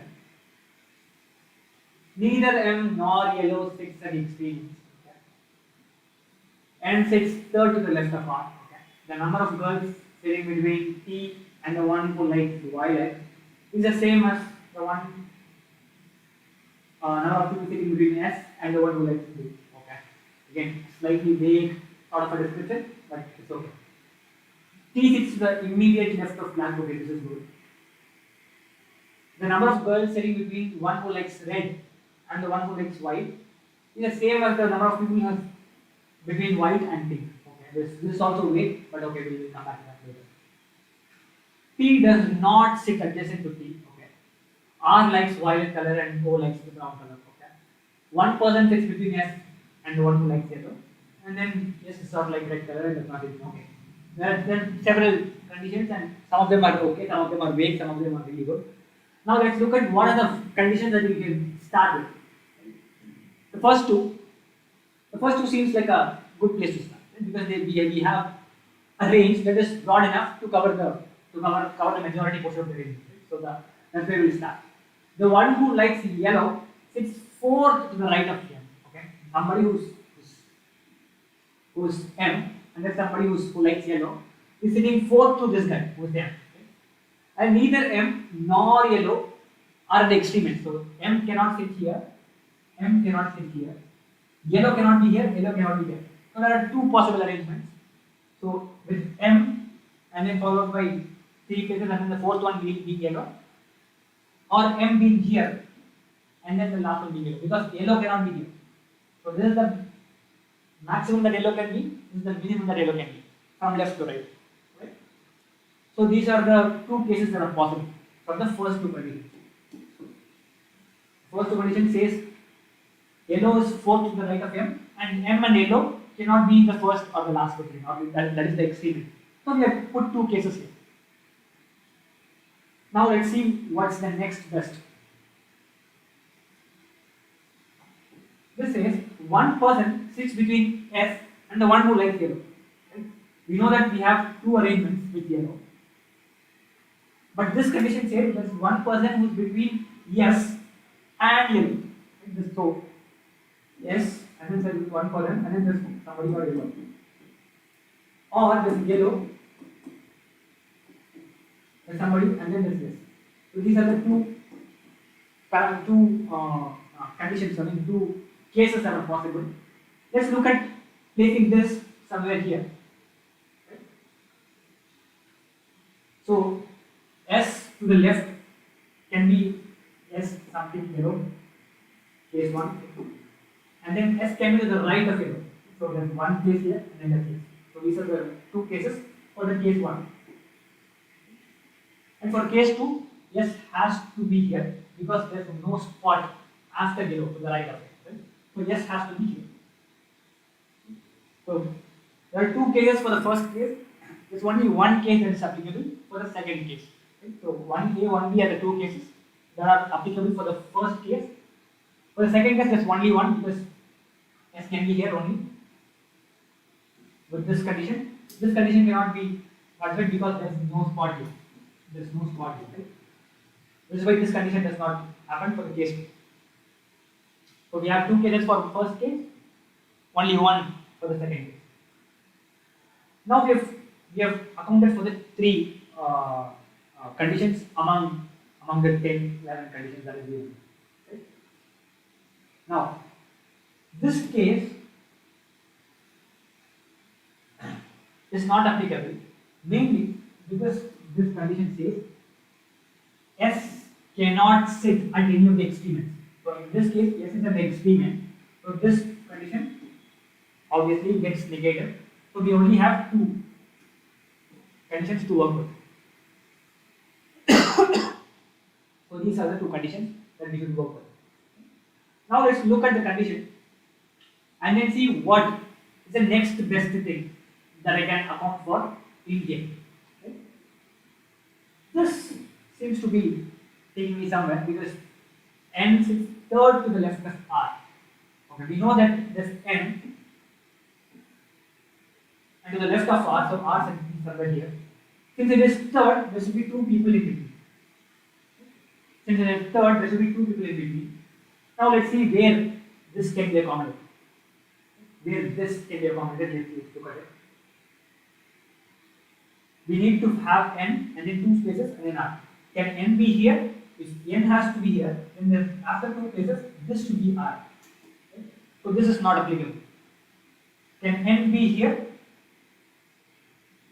Neither M nor yellow sits at the extremes. Okay. M sits third to the left of R. Okay. The number of girls sitting between T and the one who likes violet is the same as the one number of people sitting between S and the one who likes blue. Okay. Again, slightly vague sort of a description, but it's okay. T sits to the immediate left of black. Okay, this is good. The number of girls sitting between one who likes red and the one who likes white is the same as the number of people who have between white and pink. Okay, this is also vague, but okay, we will come back to that later. P does not sit adjacent to T. Okay, R likes violet color and O likes the brown color. Okay, one person sits between S and the one who likes yellow, and then S is sort of like red color and does not sit. Okay, there are several conditions, and some of them are okay, some of them are vague, some of them are really good. Now let's look at what are the conditions that we can start with. The first two seems like a good place to start, right? Because we have a range that is broad enough to cover the majority portion of the range. Right? So that's where we'll start. The one who likes yellow sits fourth to the right of M. Okay, somebody who's M, and then somebody who likes yellow is sitting fourth to this guy who's M. And neither M nor yellow are at the extreme end. So M cannot sit here, M cannot sit here, yellow cannot be here, yellow cannot be here. So there are two possible arrangements. So with M and then followed by 3 cases, and then the fourth one being yellow, or M being here and then the last one being yellow, because yellow cannot be here. So this is the maximum that yellow can be, this is the minimum that yellow can be, from left to right. So these are the two cases that are possible from the first two conditions. First two conditions says yellow is fourth to the right of M, and M and yellow cannot be the first or the last between. That is the extreme. So we have put two cases here. Now let's see what's the next best. This says one person sits between S and the one who likes yellow. Right? We know that we have two arrangements with yellow. But this condition says there's one person who's between S and yellow. Right? So S, and then there's one person, and then there's somebody or yellow. Or there's yellow, there's somebody, and then there's this. So these are the two conditions, I mean two cases that are possible. Let's look at placing this somewhere here. Right? So S to the left can be S something yellow, case 1, and then S can be to the right of yellow. So there's one case here and then the case. So these are the two cases for the case 1. And for case 2, S has to be here because there's no spot after yellow to the right of it. Right? So S has to be here. So there are two cases for the first case. There's only one case that is applicable for the second case. Right? So 1A, 1B are the two cases that are applicable for the first case. For the second case, there's only one because S can be here only. with this condition cannot be satisfied because there is no spot here. There is no spot here, right? This is why this condition does not happen for the case 2. So we have 2 cases for the first case, only 1 for the second case. Now we have accounted for the 3 conditions among the 10, 11 conditions that is given. Right? Now this case is not applicable, mainly because this condition says S cannot sit at any of the extremes. So in this case, S is at the extreme, so this condition obviously gets negated. So we only have 2 conditions to work with. So these are the 2 conditions that we should work with. Now let's look at the condition and then see what is the next best thing that I can account for in here. Okay? This seems to be taking me somewhere because n sits third to the left of r. Okay, we know that this n and to the left of r, so r is somewhere here. Since it is third, there should be 2 people in between. Since it is third, there should be 2 people in between. Now let's see where this can be accommodated. Where this can be accommodated, let's look at it. We need to have n and then 2 spaces and then r. Can n be here? If n has to be here, then after 2 places, this should be r. Okay? So this is not applicable. Can n be here?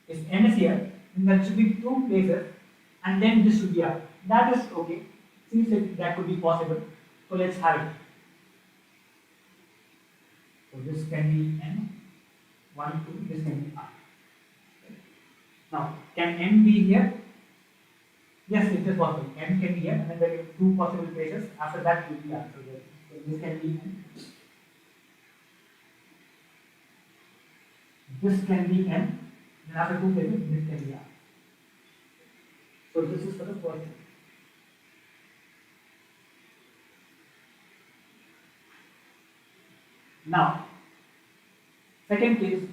If n is here, then there should be 2 places and then this should be r. That is okay. Seems like that could be possible. So let's have it. So this can be n, 1, 2, this can be r. Okay. Now, can n be here? Yes, it is possible. N can be here, and then there are 2 possible places. After that, will be r. So this can be n. This can be n. Then after 2 places, this can be r. So this is for the first thing. Now, second case,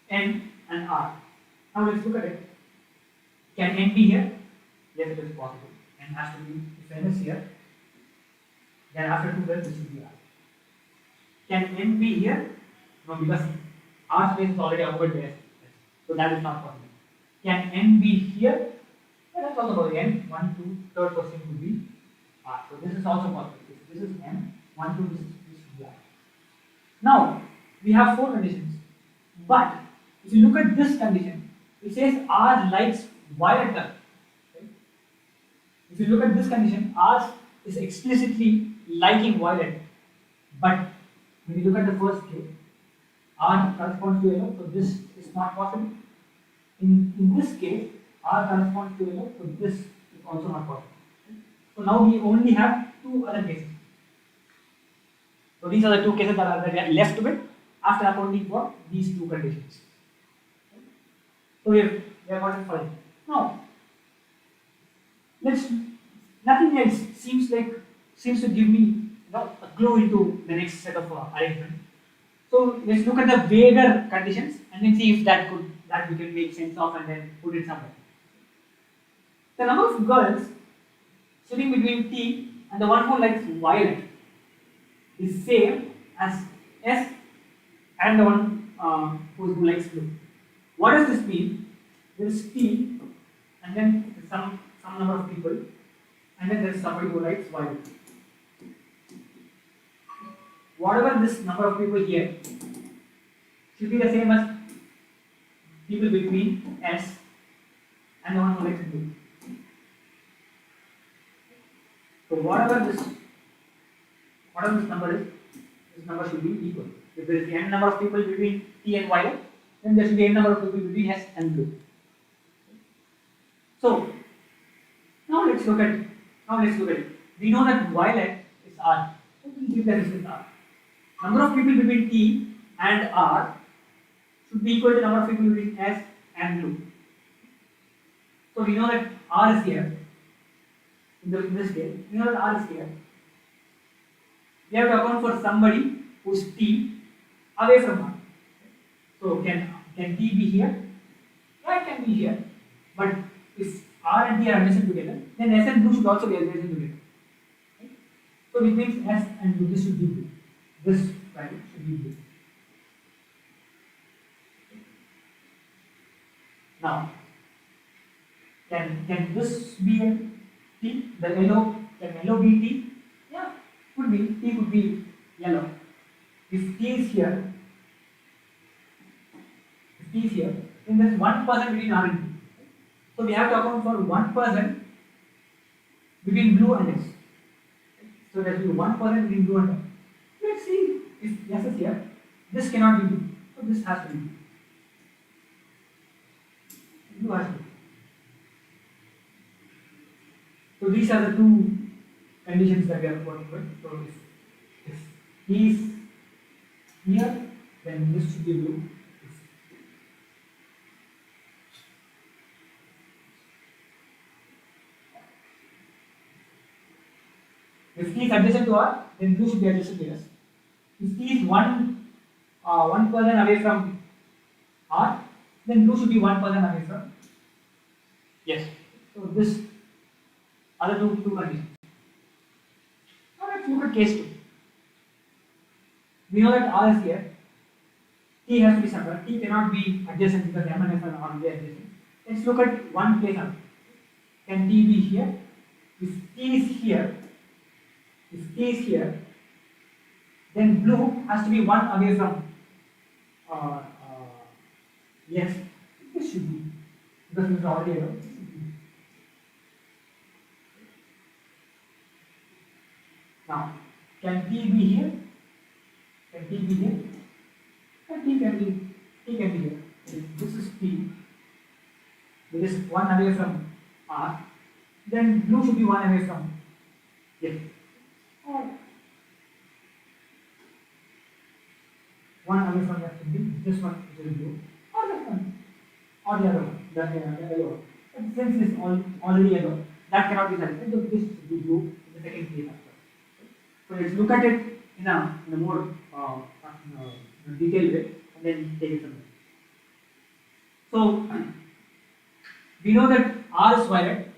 n and r. Now let's look at it. Can n be here? Yes, it is possible. N has to be, if n is here, then after 2 places, this should be r. Can n be here? No, because r space is already occupied there. So that is not possible. Can n be here? Yeah, that's also possible. N, 1, 2, third person could be r. So this is also possible. This is n, 1, 2, this should be r. Now, we have 4 conditions. But if you look at this condition, it says r likes violet color. Okay? If you look at this condition, r is explicitly liking violet. But when you look at the first case, r corresponds to yellow, so this is not possible. In this case, r corresponds to yellow, so this is also not possible. So now we only have 2 other cases. So these are the 2 cases that are left with after accounting for these 2 conditions. So we have got it for it. Now, nothing else seems to give me a clue into the next set of arrangement. So let's look at the vaguer conditions and then see if that we can make sense of and then put it somewhere. The number of girls sitting between T and the one who likes violet is same as S and the one who likes blue. What does this mean? There is T and then some number of people and then there is somebody who likes violet. Whatever this number of people here should be the same as people between S and the one who likes blue. So whatever this number is, this number should be equal. If there is n number of people between T and violet, then there should be n number of people between S and blue. So now let's look at it. We know that violet is R. So we will give that as R. Number of people between T and R should be equal to number of people between S and blue. So we know that R is here. In this case, we know that R is here. We have to account for somebody who's T away from R. So can can T be here? Yeah, it can be here. But if R and T are adjacent together, then S and blue should also be adjacent together. Right? So it means S and blue, this should be blue. This value should be blue. Now, can this be a T? The yellow, can yellow be T? Yeah, could be. T could be yellow. If T is here, then there's 1% between R and T. So we have to account for 1% between blue and S. So there will be 1% between blue and S. Let's see if S is here. This cannot be blue. So this has to be blue. Blue has to be. So these are the two conditions that we are working with. So if T is here, then this should be blue. If T is adjacent to R, then blue should be adjacent to S. If T is 1% away from R, then blue should be 1% away from yes. So this other two conditions. Now let's look at case 2. We know that R is here. T has to be somewhere. T cannot be adjacent because M and F are already adjacent. Let's look at one place out. Can T be here? If T is here, then blue has to be 1 away from yes. This should be because it is already yellow. Now, can T be here? Can T be here? And T can be here. If this is T, there is 1 away from R, then blue should be 1 away from yes. Or 1 away from that should be this one, which is blue, or that one, or the other one, the yellow one. But since it is already yellow, that cannot be selected, so this should be blue in the second case. So let's look at it in a more detailed way and then take it from there. So we know that R is violet,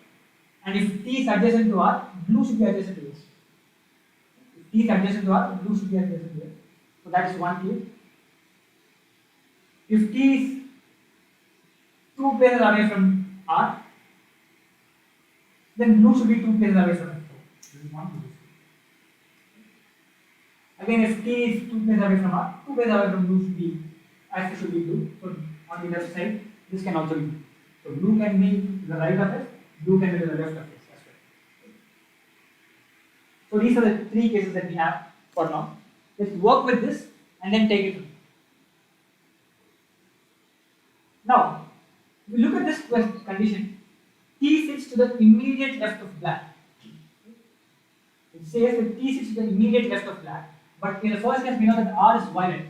and if T is adjacent to R, blue should be adjacent to this. If T is adjacent to R, blue should be adjacent to it. So that is one case. If T is 2 places away from R, then blue should be 2 places away from it. So this is one case. Again, if T is 2 places away from R, 2 places away from blue should be, S should be blue. So on the left side, this can also be blue. So blue can be to the right of S, blue can be to the left of S as well. So these are the 3 cases that we have for now. Let's work with this and then take it through. Now, if we look at this condition, T sits to the immediate left of black. It says that T sits to the immediate left of black. But in the first case, we know that R is violet.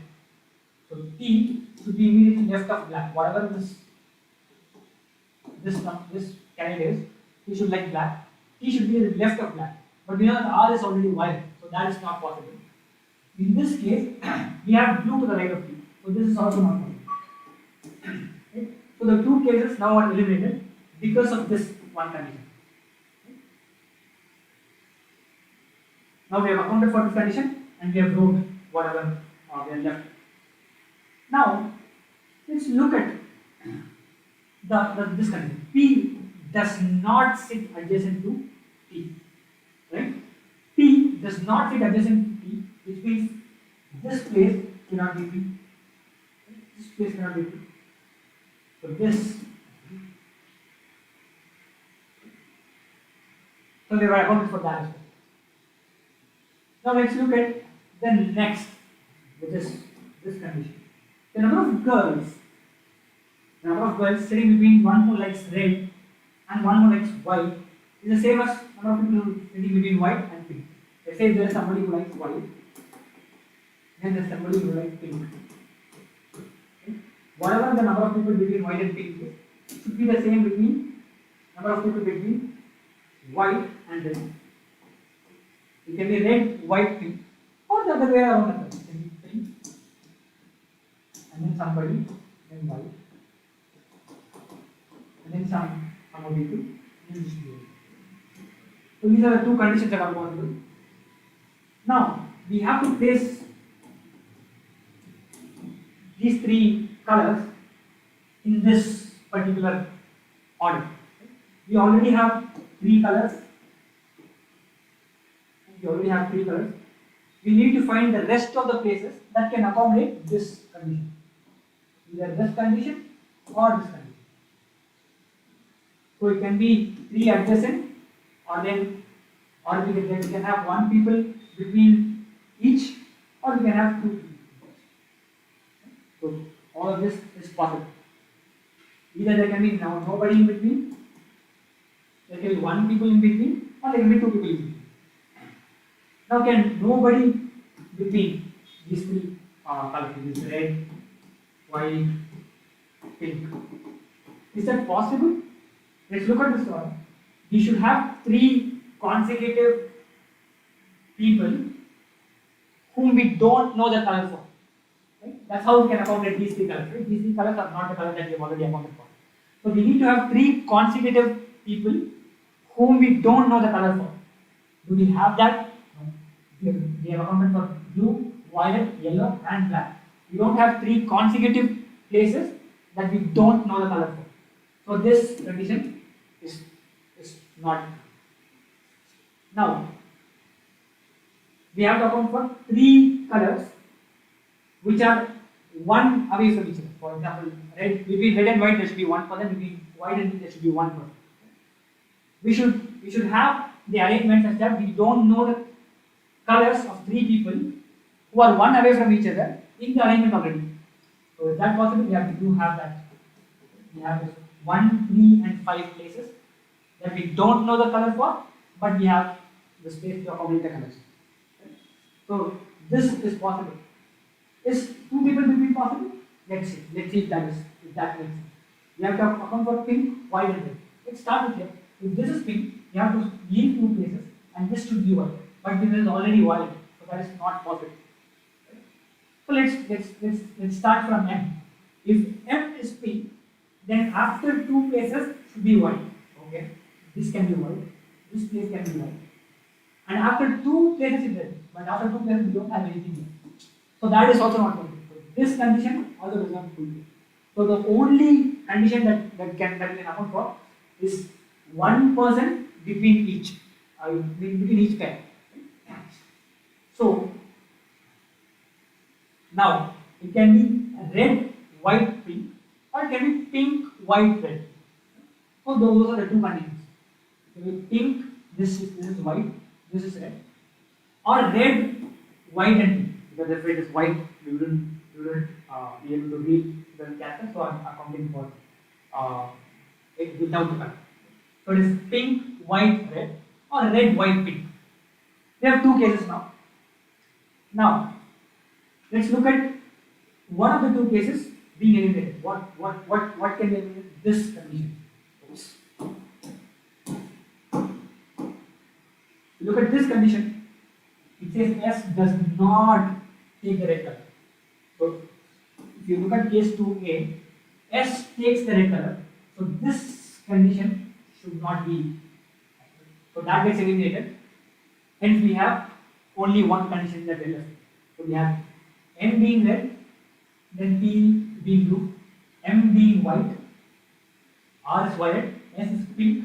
So T should be immediately left of black. Whatever this candidate is, T should like black. T should be left of black. But we know that R is already violet. So that is not possible. In this case, we have blue to the right of T. So this is also not possible. Okay? So the 2 cases now are eliminated because of this one condition. Okay? Now we have accounted for this condition and we have wrote whatever we are left. Now let's look at this condition. P does not sit adjacent to T. Right? P does not sit adjacent to T, which means this place cannot be P. This place cannot be P. So this. So we have accounted for that as well. Now let's look at the next, which is this condition. The number of girls sitting between one who likes red and one who likes white is the same as number of people sitting between white and pink. Let's say there is somebody who likes white, then there is somebody who likes pink. Okay? Whatever the number of people between white and pink is, it should be the same between number of people between white and red. It can be red, white, pink, or the other way around as well. It can be pink, and then somebody, then white, and then some more people, and then this blue. So these are the two conditions that are possible. Now we have to place these three colors in this particular order. We already have three colors. We need to find the rest of the places that can accommodate this condition, either this condition or this condition. So it can be three adjacent, or we can have one people between each, or we can have two people. So all of this is possible. Either there can be nobody in between, there can be one people in between, or there can be two people in between. Now can nobody between these three colors, this red, white, pink, is that possible? Let's look at this one. We should have three consecutive people whom we don't know the color for. Right? That's how we can accommodate these three colors. Right? These three colors are not the color that we have already accounted for. So we need to have three consecutive people whom we don't know the color for. Do we have that? No. We have accounted for blue, violet, yellow, and black. We don't have three consecutive places that we don't know the color for. So this condition is not. Now we have to account for three colors which are one away from each other. For example, between red and white there should be one person, between white and pink there should be one person. We should have the arrangement such that we don't know the colors of three people who are one away from each other in the arrangement already. So is that possible? We have that. We have this 1, 3, and 5 places that we don't know the color for, but we have the space to accommodate the colors. So this is possible. Is two people between possible? Let's see if that makes sense. We have to account for pink, white, and red. Let's start with here. If this is pink, we have to leave two places, and this should be white. But this is already white, so that is not possible. So let's start from M. If M is pink, then after two places should be white. Okay, this can be white, this place can be white, and after two places is red. But after two places we don't have anything here. So that is also not possible. So this condition also does not fulfill. So the only condition that can account for is one person between each pair. So now it can be red, white, pink, or it can be pink, white, red. So those are the two conditions. It will be pink, this is white, this is red, or red, white, and pink. Because if it is white, we wouldn't be able to read the character. So I'm accounting for it without the color. So it is pink, white, red, or red, white, pink. We have two cases now. Now let's look at one of the two cases being eliminated. What can be eliminated? This condition. Oops. Look at this condition. It says S does not take the red color. So if you look at case 2A, S takes the red color. So this condition should not be. So that gets eliminated. Hence we have only one condition that we left. So we have M being red, then P being blue, M being white, R is violet, S is pink,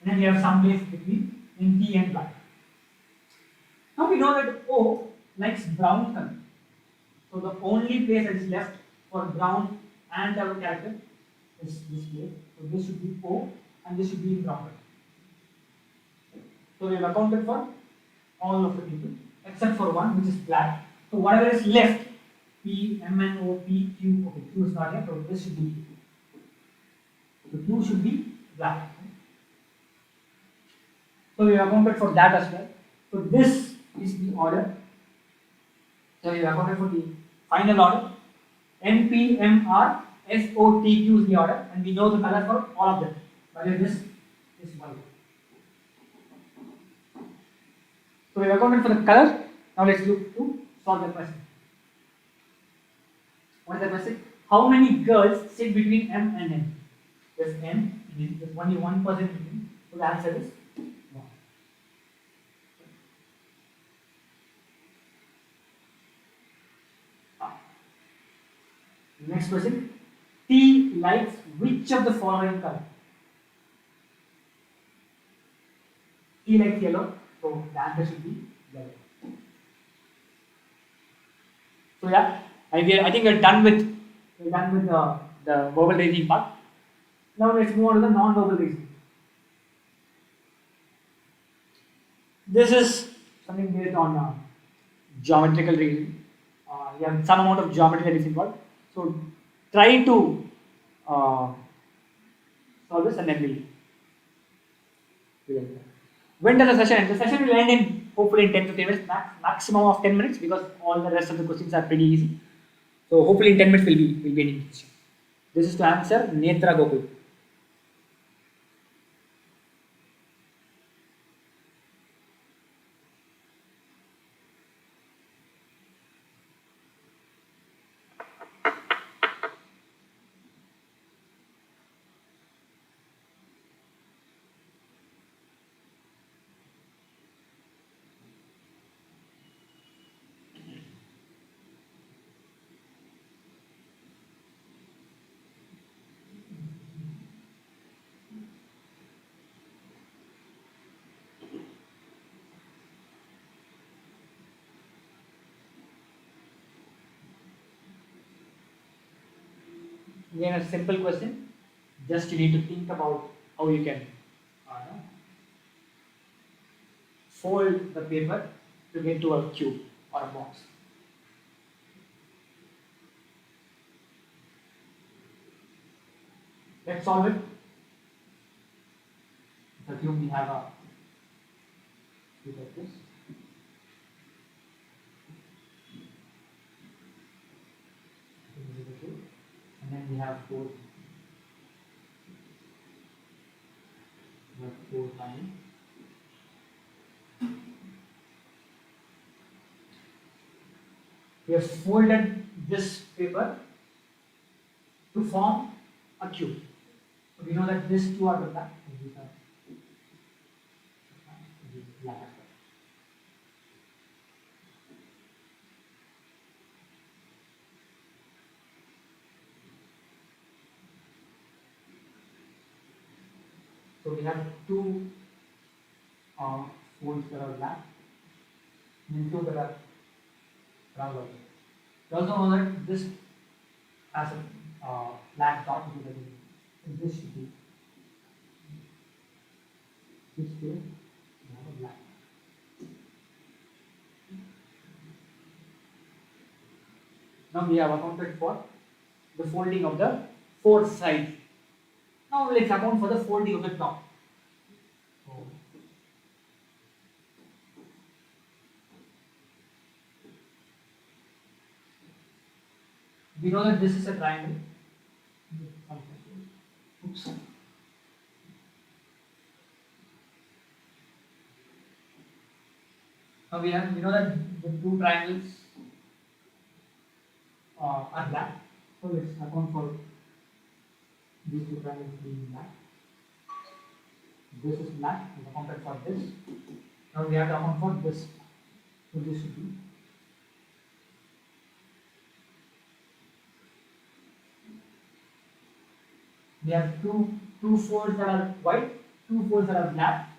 and then we have some place between in T and black. Now we know that O likes brown color. So the only place that is left for brown and our character is this place. So this should be O and this should be in brown color. So we have accounted for all of the people except for one, which is black. So whatever is left, P, M, N, O, P, Q, okay, Q is not here, so this should be Q. So Q should be black. So we have accounted for that as well. So this is the order. So we have accounted for the final order. N, P, M, R, S, O, T, Q is the order, and we know the color for all of them. But this is white. So we have accounted for the color. Now let's look to solve the question. What is the question? how many girls sit between M and N? There's M, and there's only one person between. So the answer is 1. Next question. T likes which of the following color? T likes yellow, so the answer should be yellow. So yeah, I think we're done with the verbal reasoning part. Now let's move on to the non-verbal reasoning. This is something based on geometrical reasoning. You have some amount of geometry that is involved. So try to solve this and then we'll when does the session end? The session will end in hopefully in 10 to 15 minutes, maximum of 10 minutes because all the rest of the questions are pretty easy. So hopefully in 10 minutes we'll be ending this. This is to answer Netra Gokul. Again, a simple question. Just you need to think about how you can fold the paper to get to a cube or a box. Let's solve it. Assume we have a cube like this. And then we have four times. We have folded this paper to form a cube. So we know that these two are the black and these are black as well. So we have two folds that are black and two that are brown. We also know that this has a black dot because this should be this here and black. Now we have accounted for the folding of the four sides. Now let's account for the folding of the top. So, we know that this is a triangle. Oops. Now we know that the two triangles are black. So let's account for these two triangles being black. This is black, we accounted for this. Now we have to account for this. So this should be we have two folds that are white, two folds that are black,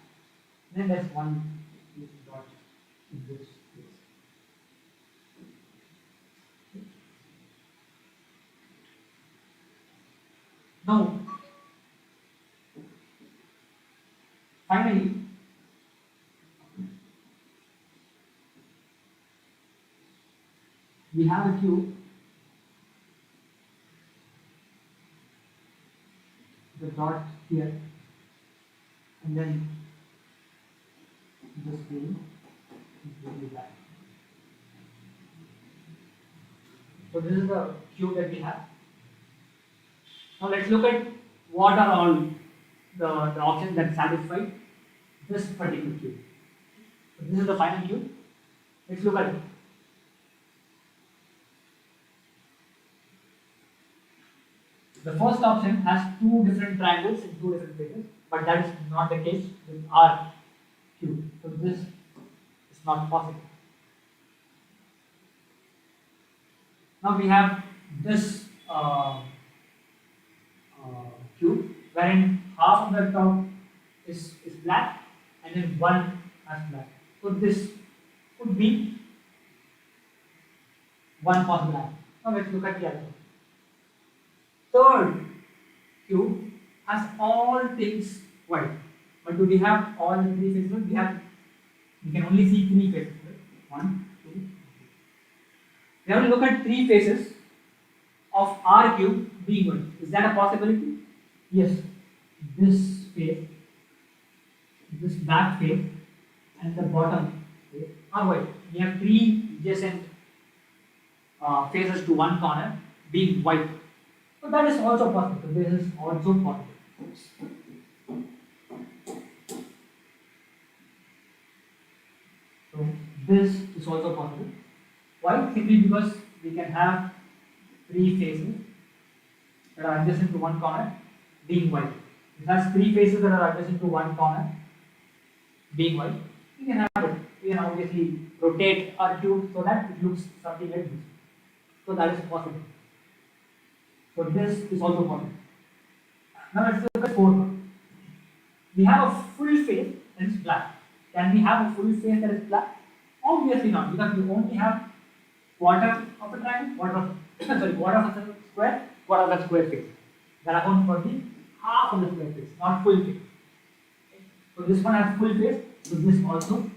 then there's one dot in this place. Now, finally, we have a cube. The dot here, and then this being completely black. So this is the cube that we have. Now let's look at what are all the options that satisfy this particular cube. So this is the final cube. Let's look at it. The first option has two different triangles in two different faces, but that is not the case with our cube. So this is not possible. Now we have this cube wherein half of the top is black and then one has black. So this could be one possible answer. Now let's look at the other one. Third cube has all things white. But do we have all the three faces? We can only see three faces. Right? 1, 2, 3. We have to look at three faces of R cube being white. Is that a possibility? Yes. This face, this back face, and the bottom face are white. We have three adjacent faces to one corner being white. So that is also possible. So this is also possible. So this is also possible. Why? Simply because we can have three faces that are adjacent to one corner being white. It has three faces that are adjacent to one corner being white. We can have it. We can obviously rotate our cube so that it looks something like this. So that is possible. So this is also possible. Now let's look at fourth one. We have a full face that is black. Can we have a full face that is black? Obviously not, because we only have quarter of a triangle, quarter of a square, quarter of a square face. That accounts for the half of the square face, not full face. Okay. So this one has full face, so this also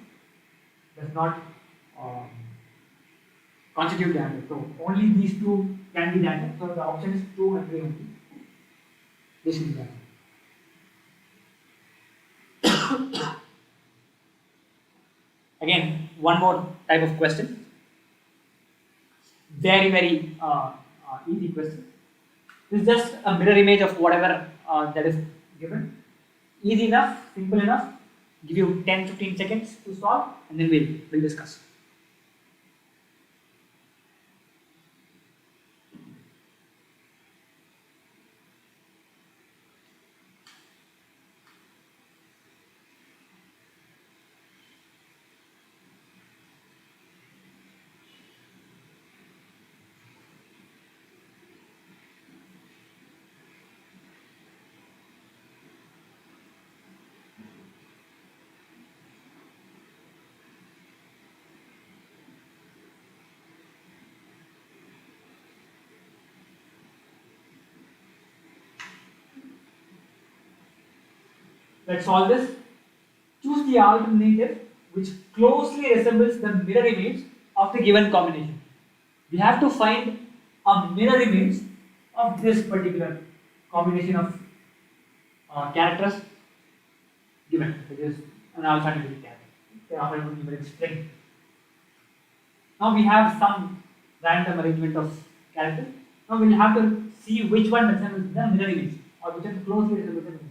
does not constitute the answer. So only these two can be the answer. So the option is 2 and 3 only. This is the answer. Again, one more type of question. Very, very easy question. This is just a mirror image of whatever that is given. Easy enough, simple enough. Give you 10-15 seconds to solve, and then we'll discuss. Let's solve this. Choose the alternative which closely resembles the mirror image of the given combination. We have to find a mirror image of this particular combination of characters given, which is an alphanumeric character. The alphanumeric string. Now we have some random arrangement of characters. Now we'll have to see which one resembles the mirror image or which one closely resembles the mirror image.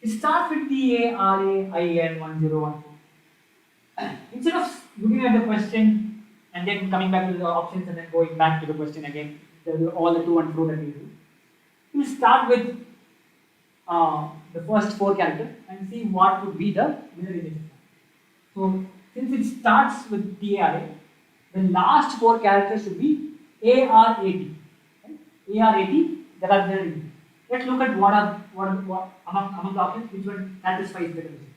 It starts with TARAIN1014. Instead of looking at the question and then coming back to the options and then going back to the question again, all the to and fro that we do, we'll start with the first four characters and see what would be the mirror image. So, since it starts with TARA, the last four characters should be ARAT. Right? ARAT, that are mirror image. Let's look at what among the options which one satisfies the condition.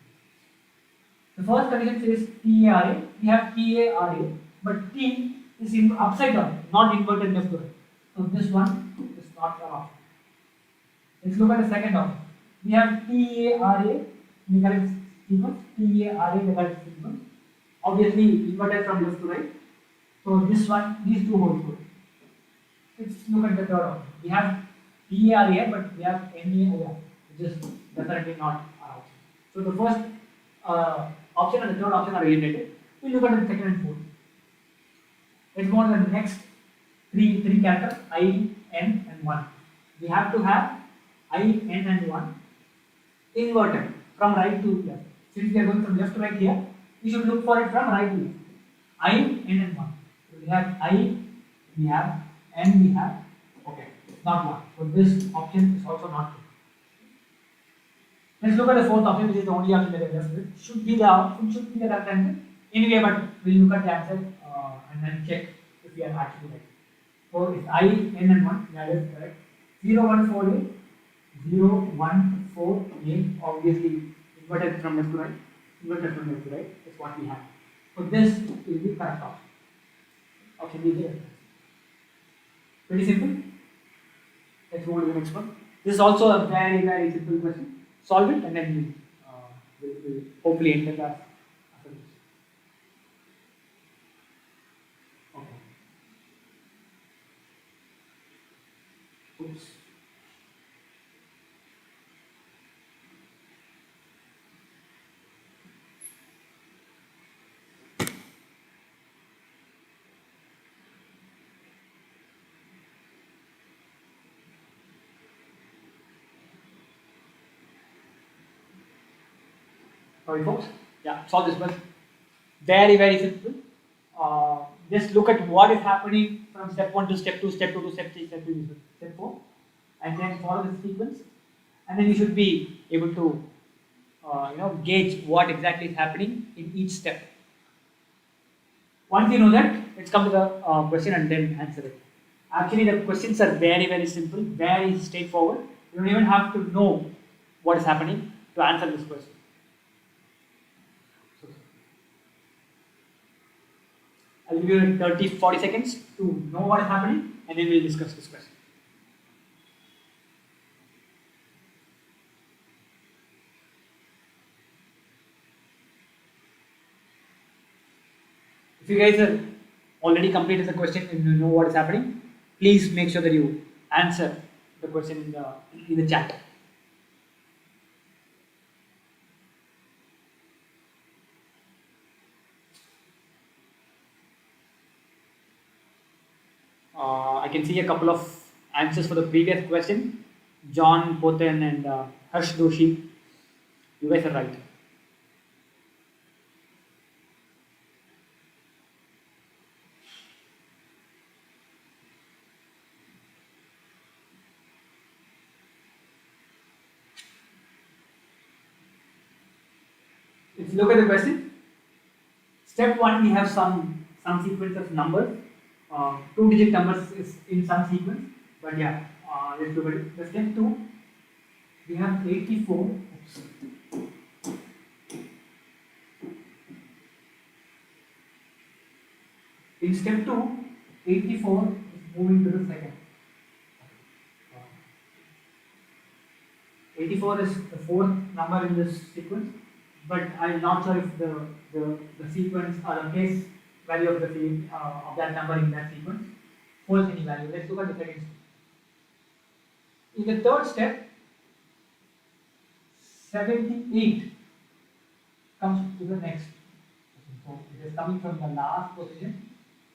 The first condition says TARA. We have TARA, but T is in upside down, not inverted left to right. So this one is not an option. Let's look at the second option. We have TARA in the correct sequence. TARA in the correct sequence. Obviously inverted from left to right. So this one, these two hold good. Let's look at the third option. We have TARA, but we have NAOR, which is definitely not our option. So the first option and the third option are related. We look at the second and fourth. Let's go on to the next three characters, I, N, and 1. We have to have I, N, and 1 inverted from right to left. Since we are going from left to right here, we should look for it from right to left. I, N, and 1. So we have I, we have N, we have. Okay. not 1. So this option is also not true. Let's look at the fourth option, which is the only option that I left with. Should be the correct answer. Anyway, but we'll look at the answer and then check if we are actually right. So it's I, N and 1, that is correct. 014A, 014A, obviously inverted from left to right. Inverted from left to right is what we have. So this will be correct option. Option B is the pretty simple. Let's move on to the next one. This is also a very, very simple question. Solve it and then we'll hopefully end the class after this. Okay. Oops. Sorry folks, yeah, solve this one. Very, very simple. Just look at what is happening from step 1 to step 2, step 2 to step 3, step 3 to step 4, and then follow the sequence, and then you should be able to gauge what exactly is happening in each step. Once you know that, let's come to the question and then answer it. Actually, the questions are very, very simple, very straightforward. You don't even have to know what is happening to answer this question. I'll give you 30-40 seconds to know what is happening and then we'll discuss this question. If you guys have already completed the question and you know what is happening, please make sure that you answer the question in the chat. I can see a couple of answers for the previous question. John Poten and Harsh Doshi. You guys are right. If you look at the question, step 1 we have some sequence of numbers. 2-digit numbers is in some sequence, but yeah, let's look at it. The step 2, we have 84. Oops. In step 2, 84 is moving to the second. 84 is the fourth number in this sequence, but I'm not sure if the sequence or the place value of of that number in that sequence holds any value. Let's look at the second step. In the third step, 78 comes to the next position. So it is coming from the last position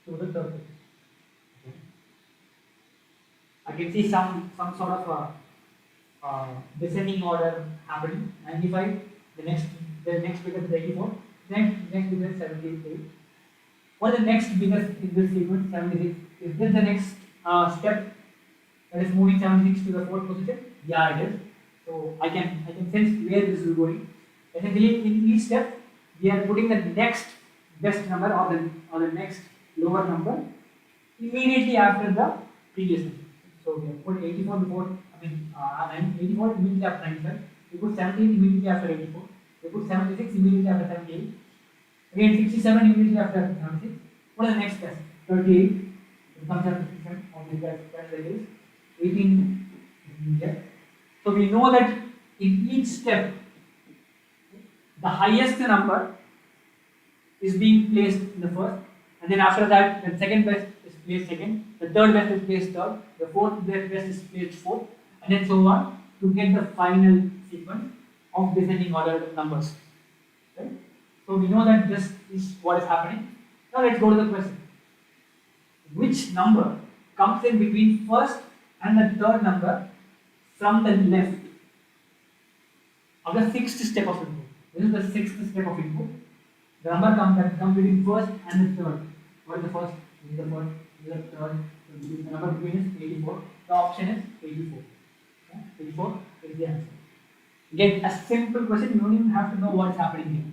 to the third position. Okay. I can see some sort of descending order happening. 95, the next biggest is 84, next biggest is 78. What is the next biggest in this sequence? 76. Is this the next step that is moving 76 to the fourth position? Yeah, it is. So I can sense where this is going. Essentially, in each step, we are putting the next best number or the next lower number immediately after the previous number. So we have put 84 before. 84 immediately after 95. We put 78 immediately after 84. We put 76 immediately after 78. Again 67 immediately after 76. What is the next step? 38. It comes after 67. Obviously that's the case. 18 immediate. So we know that in each step, the highest number is being placed in the first, and then after that, the second best is placed second, the third best is placed third, the fourth best is placed fourth, and then so on to get the final sequence of descending order numbers. Right? So we know that this is what is happening. Now let's go to the question. Which number comes in between first and the third number from the left of the sixth step of input? This is the sixth step of input. The number comes between first and the third. What is the first? This is the first. This is the third. This So the number between is 84. The option is 84. Yeah, 84 is the answer. Again, a simple question, you don't even have to know what's happening here.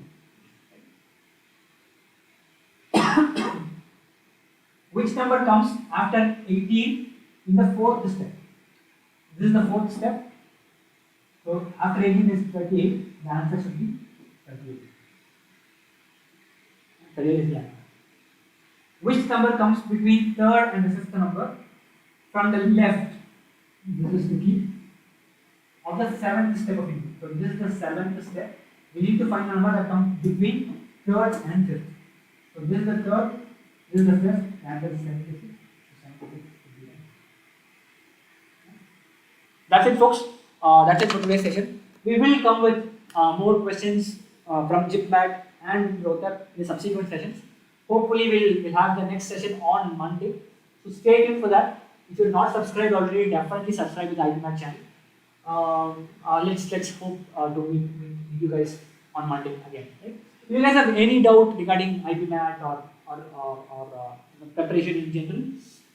Which number comes after 18 in the fourth step? This is the fourth step. So after 18 is 38. The answer should be 38. 38 is the answer. Which number comes between third and the fifth number? From the left, this is the key of the seventh step of input. So this is the seventh step. We need to find a number that comes between third and fifth. So this is the third, this is the fifth, and this is 76. That's it, folks. That's it for today's session. We will come with more questions from IPMAT and Rohtak in the subsequent sessions. Hopefully, we'll have the next session on Monday. So stay tuned for that. If you're not subscribed already, definitely subscribe to the IPMAT channel. Let's hope to meet you guys on Monday again. Right? If you guys have any doubt regarding IPMAT or preparation in general,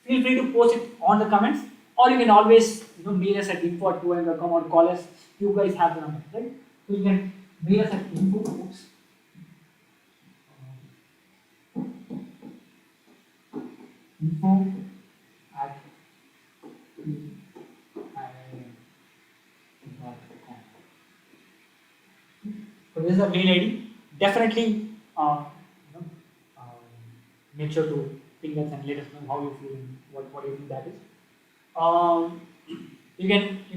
feel free to post it on the comments, or you can always mail us at info@2IIM.com or call us. You guys have the number, right? So you can mail us at info. So this is a mail ID. Definitely make sure to ping us and let us know how you feel and what you think that is. You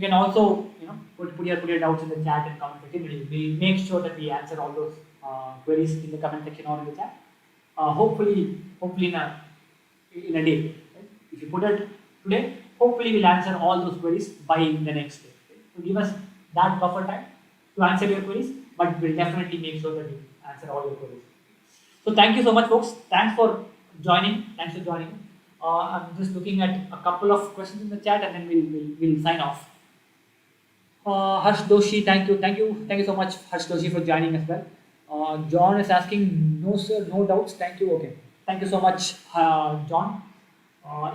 can also put your doubts in the chat and comment section. We'll make sure that we answer all those queries in the comment section or in the chat. Hopefully in a day. Right? If you put it today, hopefully we'll answer all those queries by the next day. Right? So give us that buffer time to answer your queries, but we'll definitely make sure that we answer all your queries. So thank you so much, folks. Thanks for joining. I'm just looking at a couple of questions in the chat, and then we'll sign off. Harsh Doshi, thank you so much, Harsh Doshi, for joining as well. John is asking, no sir, no doubts. Thank you. Okay, thank you so much, John.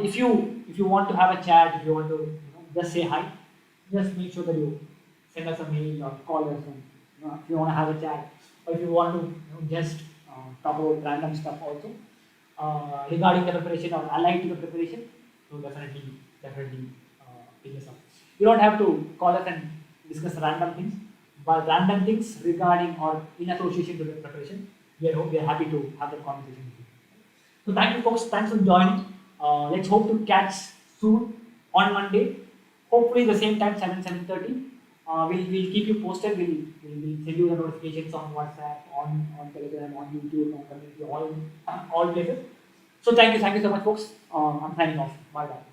If you want to have a chat, if you want to just say hi, just make sure that you send us a mail or call us, and if you want to have a chat, or if you want to just talk about random stuff also regarding the preparation or allied to the preparation, so definitely pick us up. You don't have to call us and discuss random things, but random things regarding or in association to the preparation, we are happy to have that conversation with you. So thank you, folks. Thanks for joining. Let's hope to catch soon on Monday. Hopefully the same time, 7:30. We'll keep you posted. We'll send you the notifications on WhatsApp, on Telegram, on YouTube, on community, all places. So thank you so much, folks. I'm signing off. Bye bye.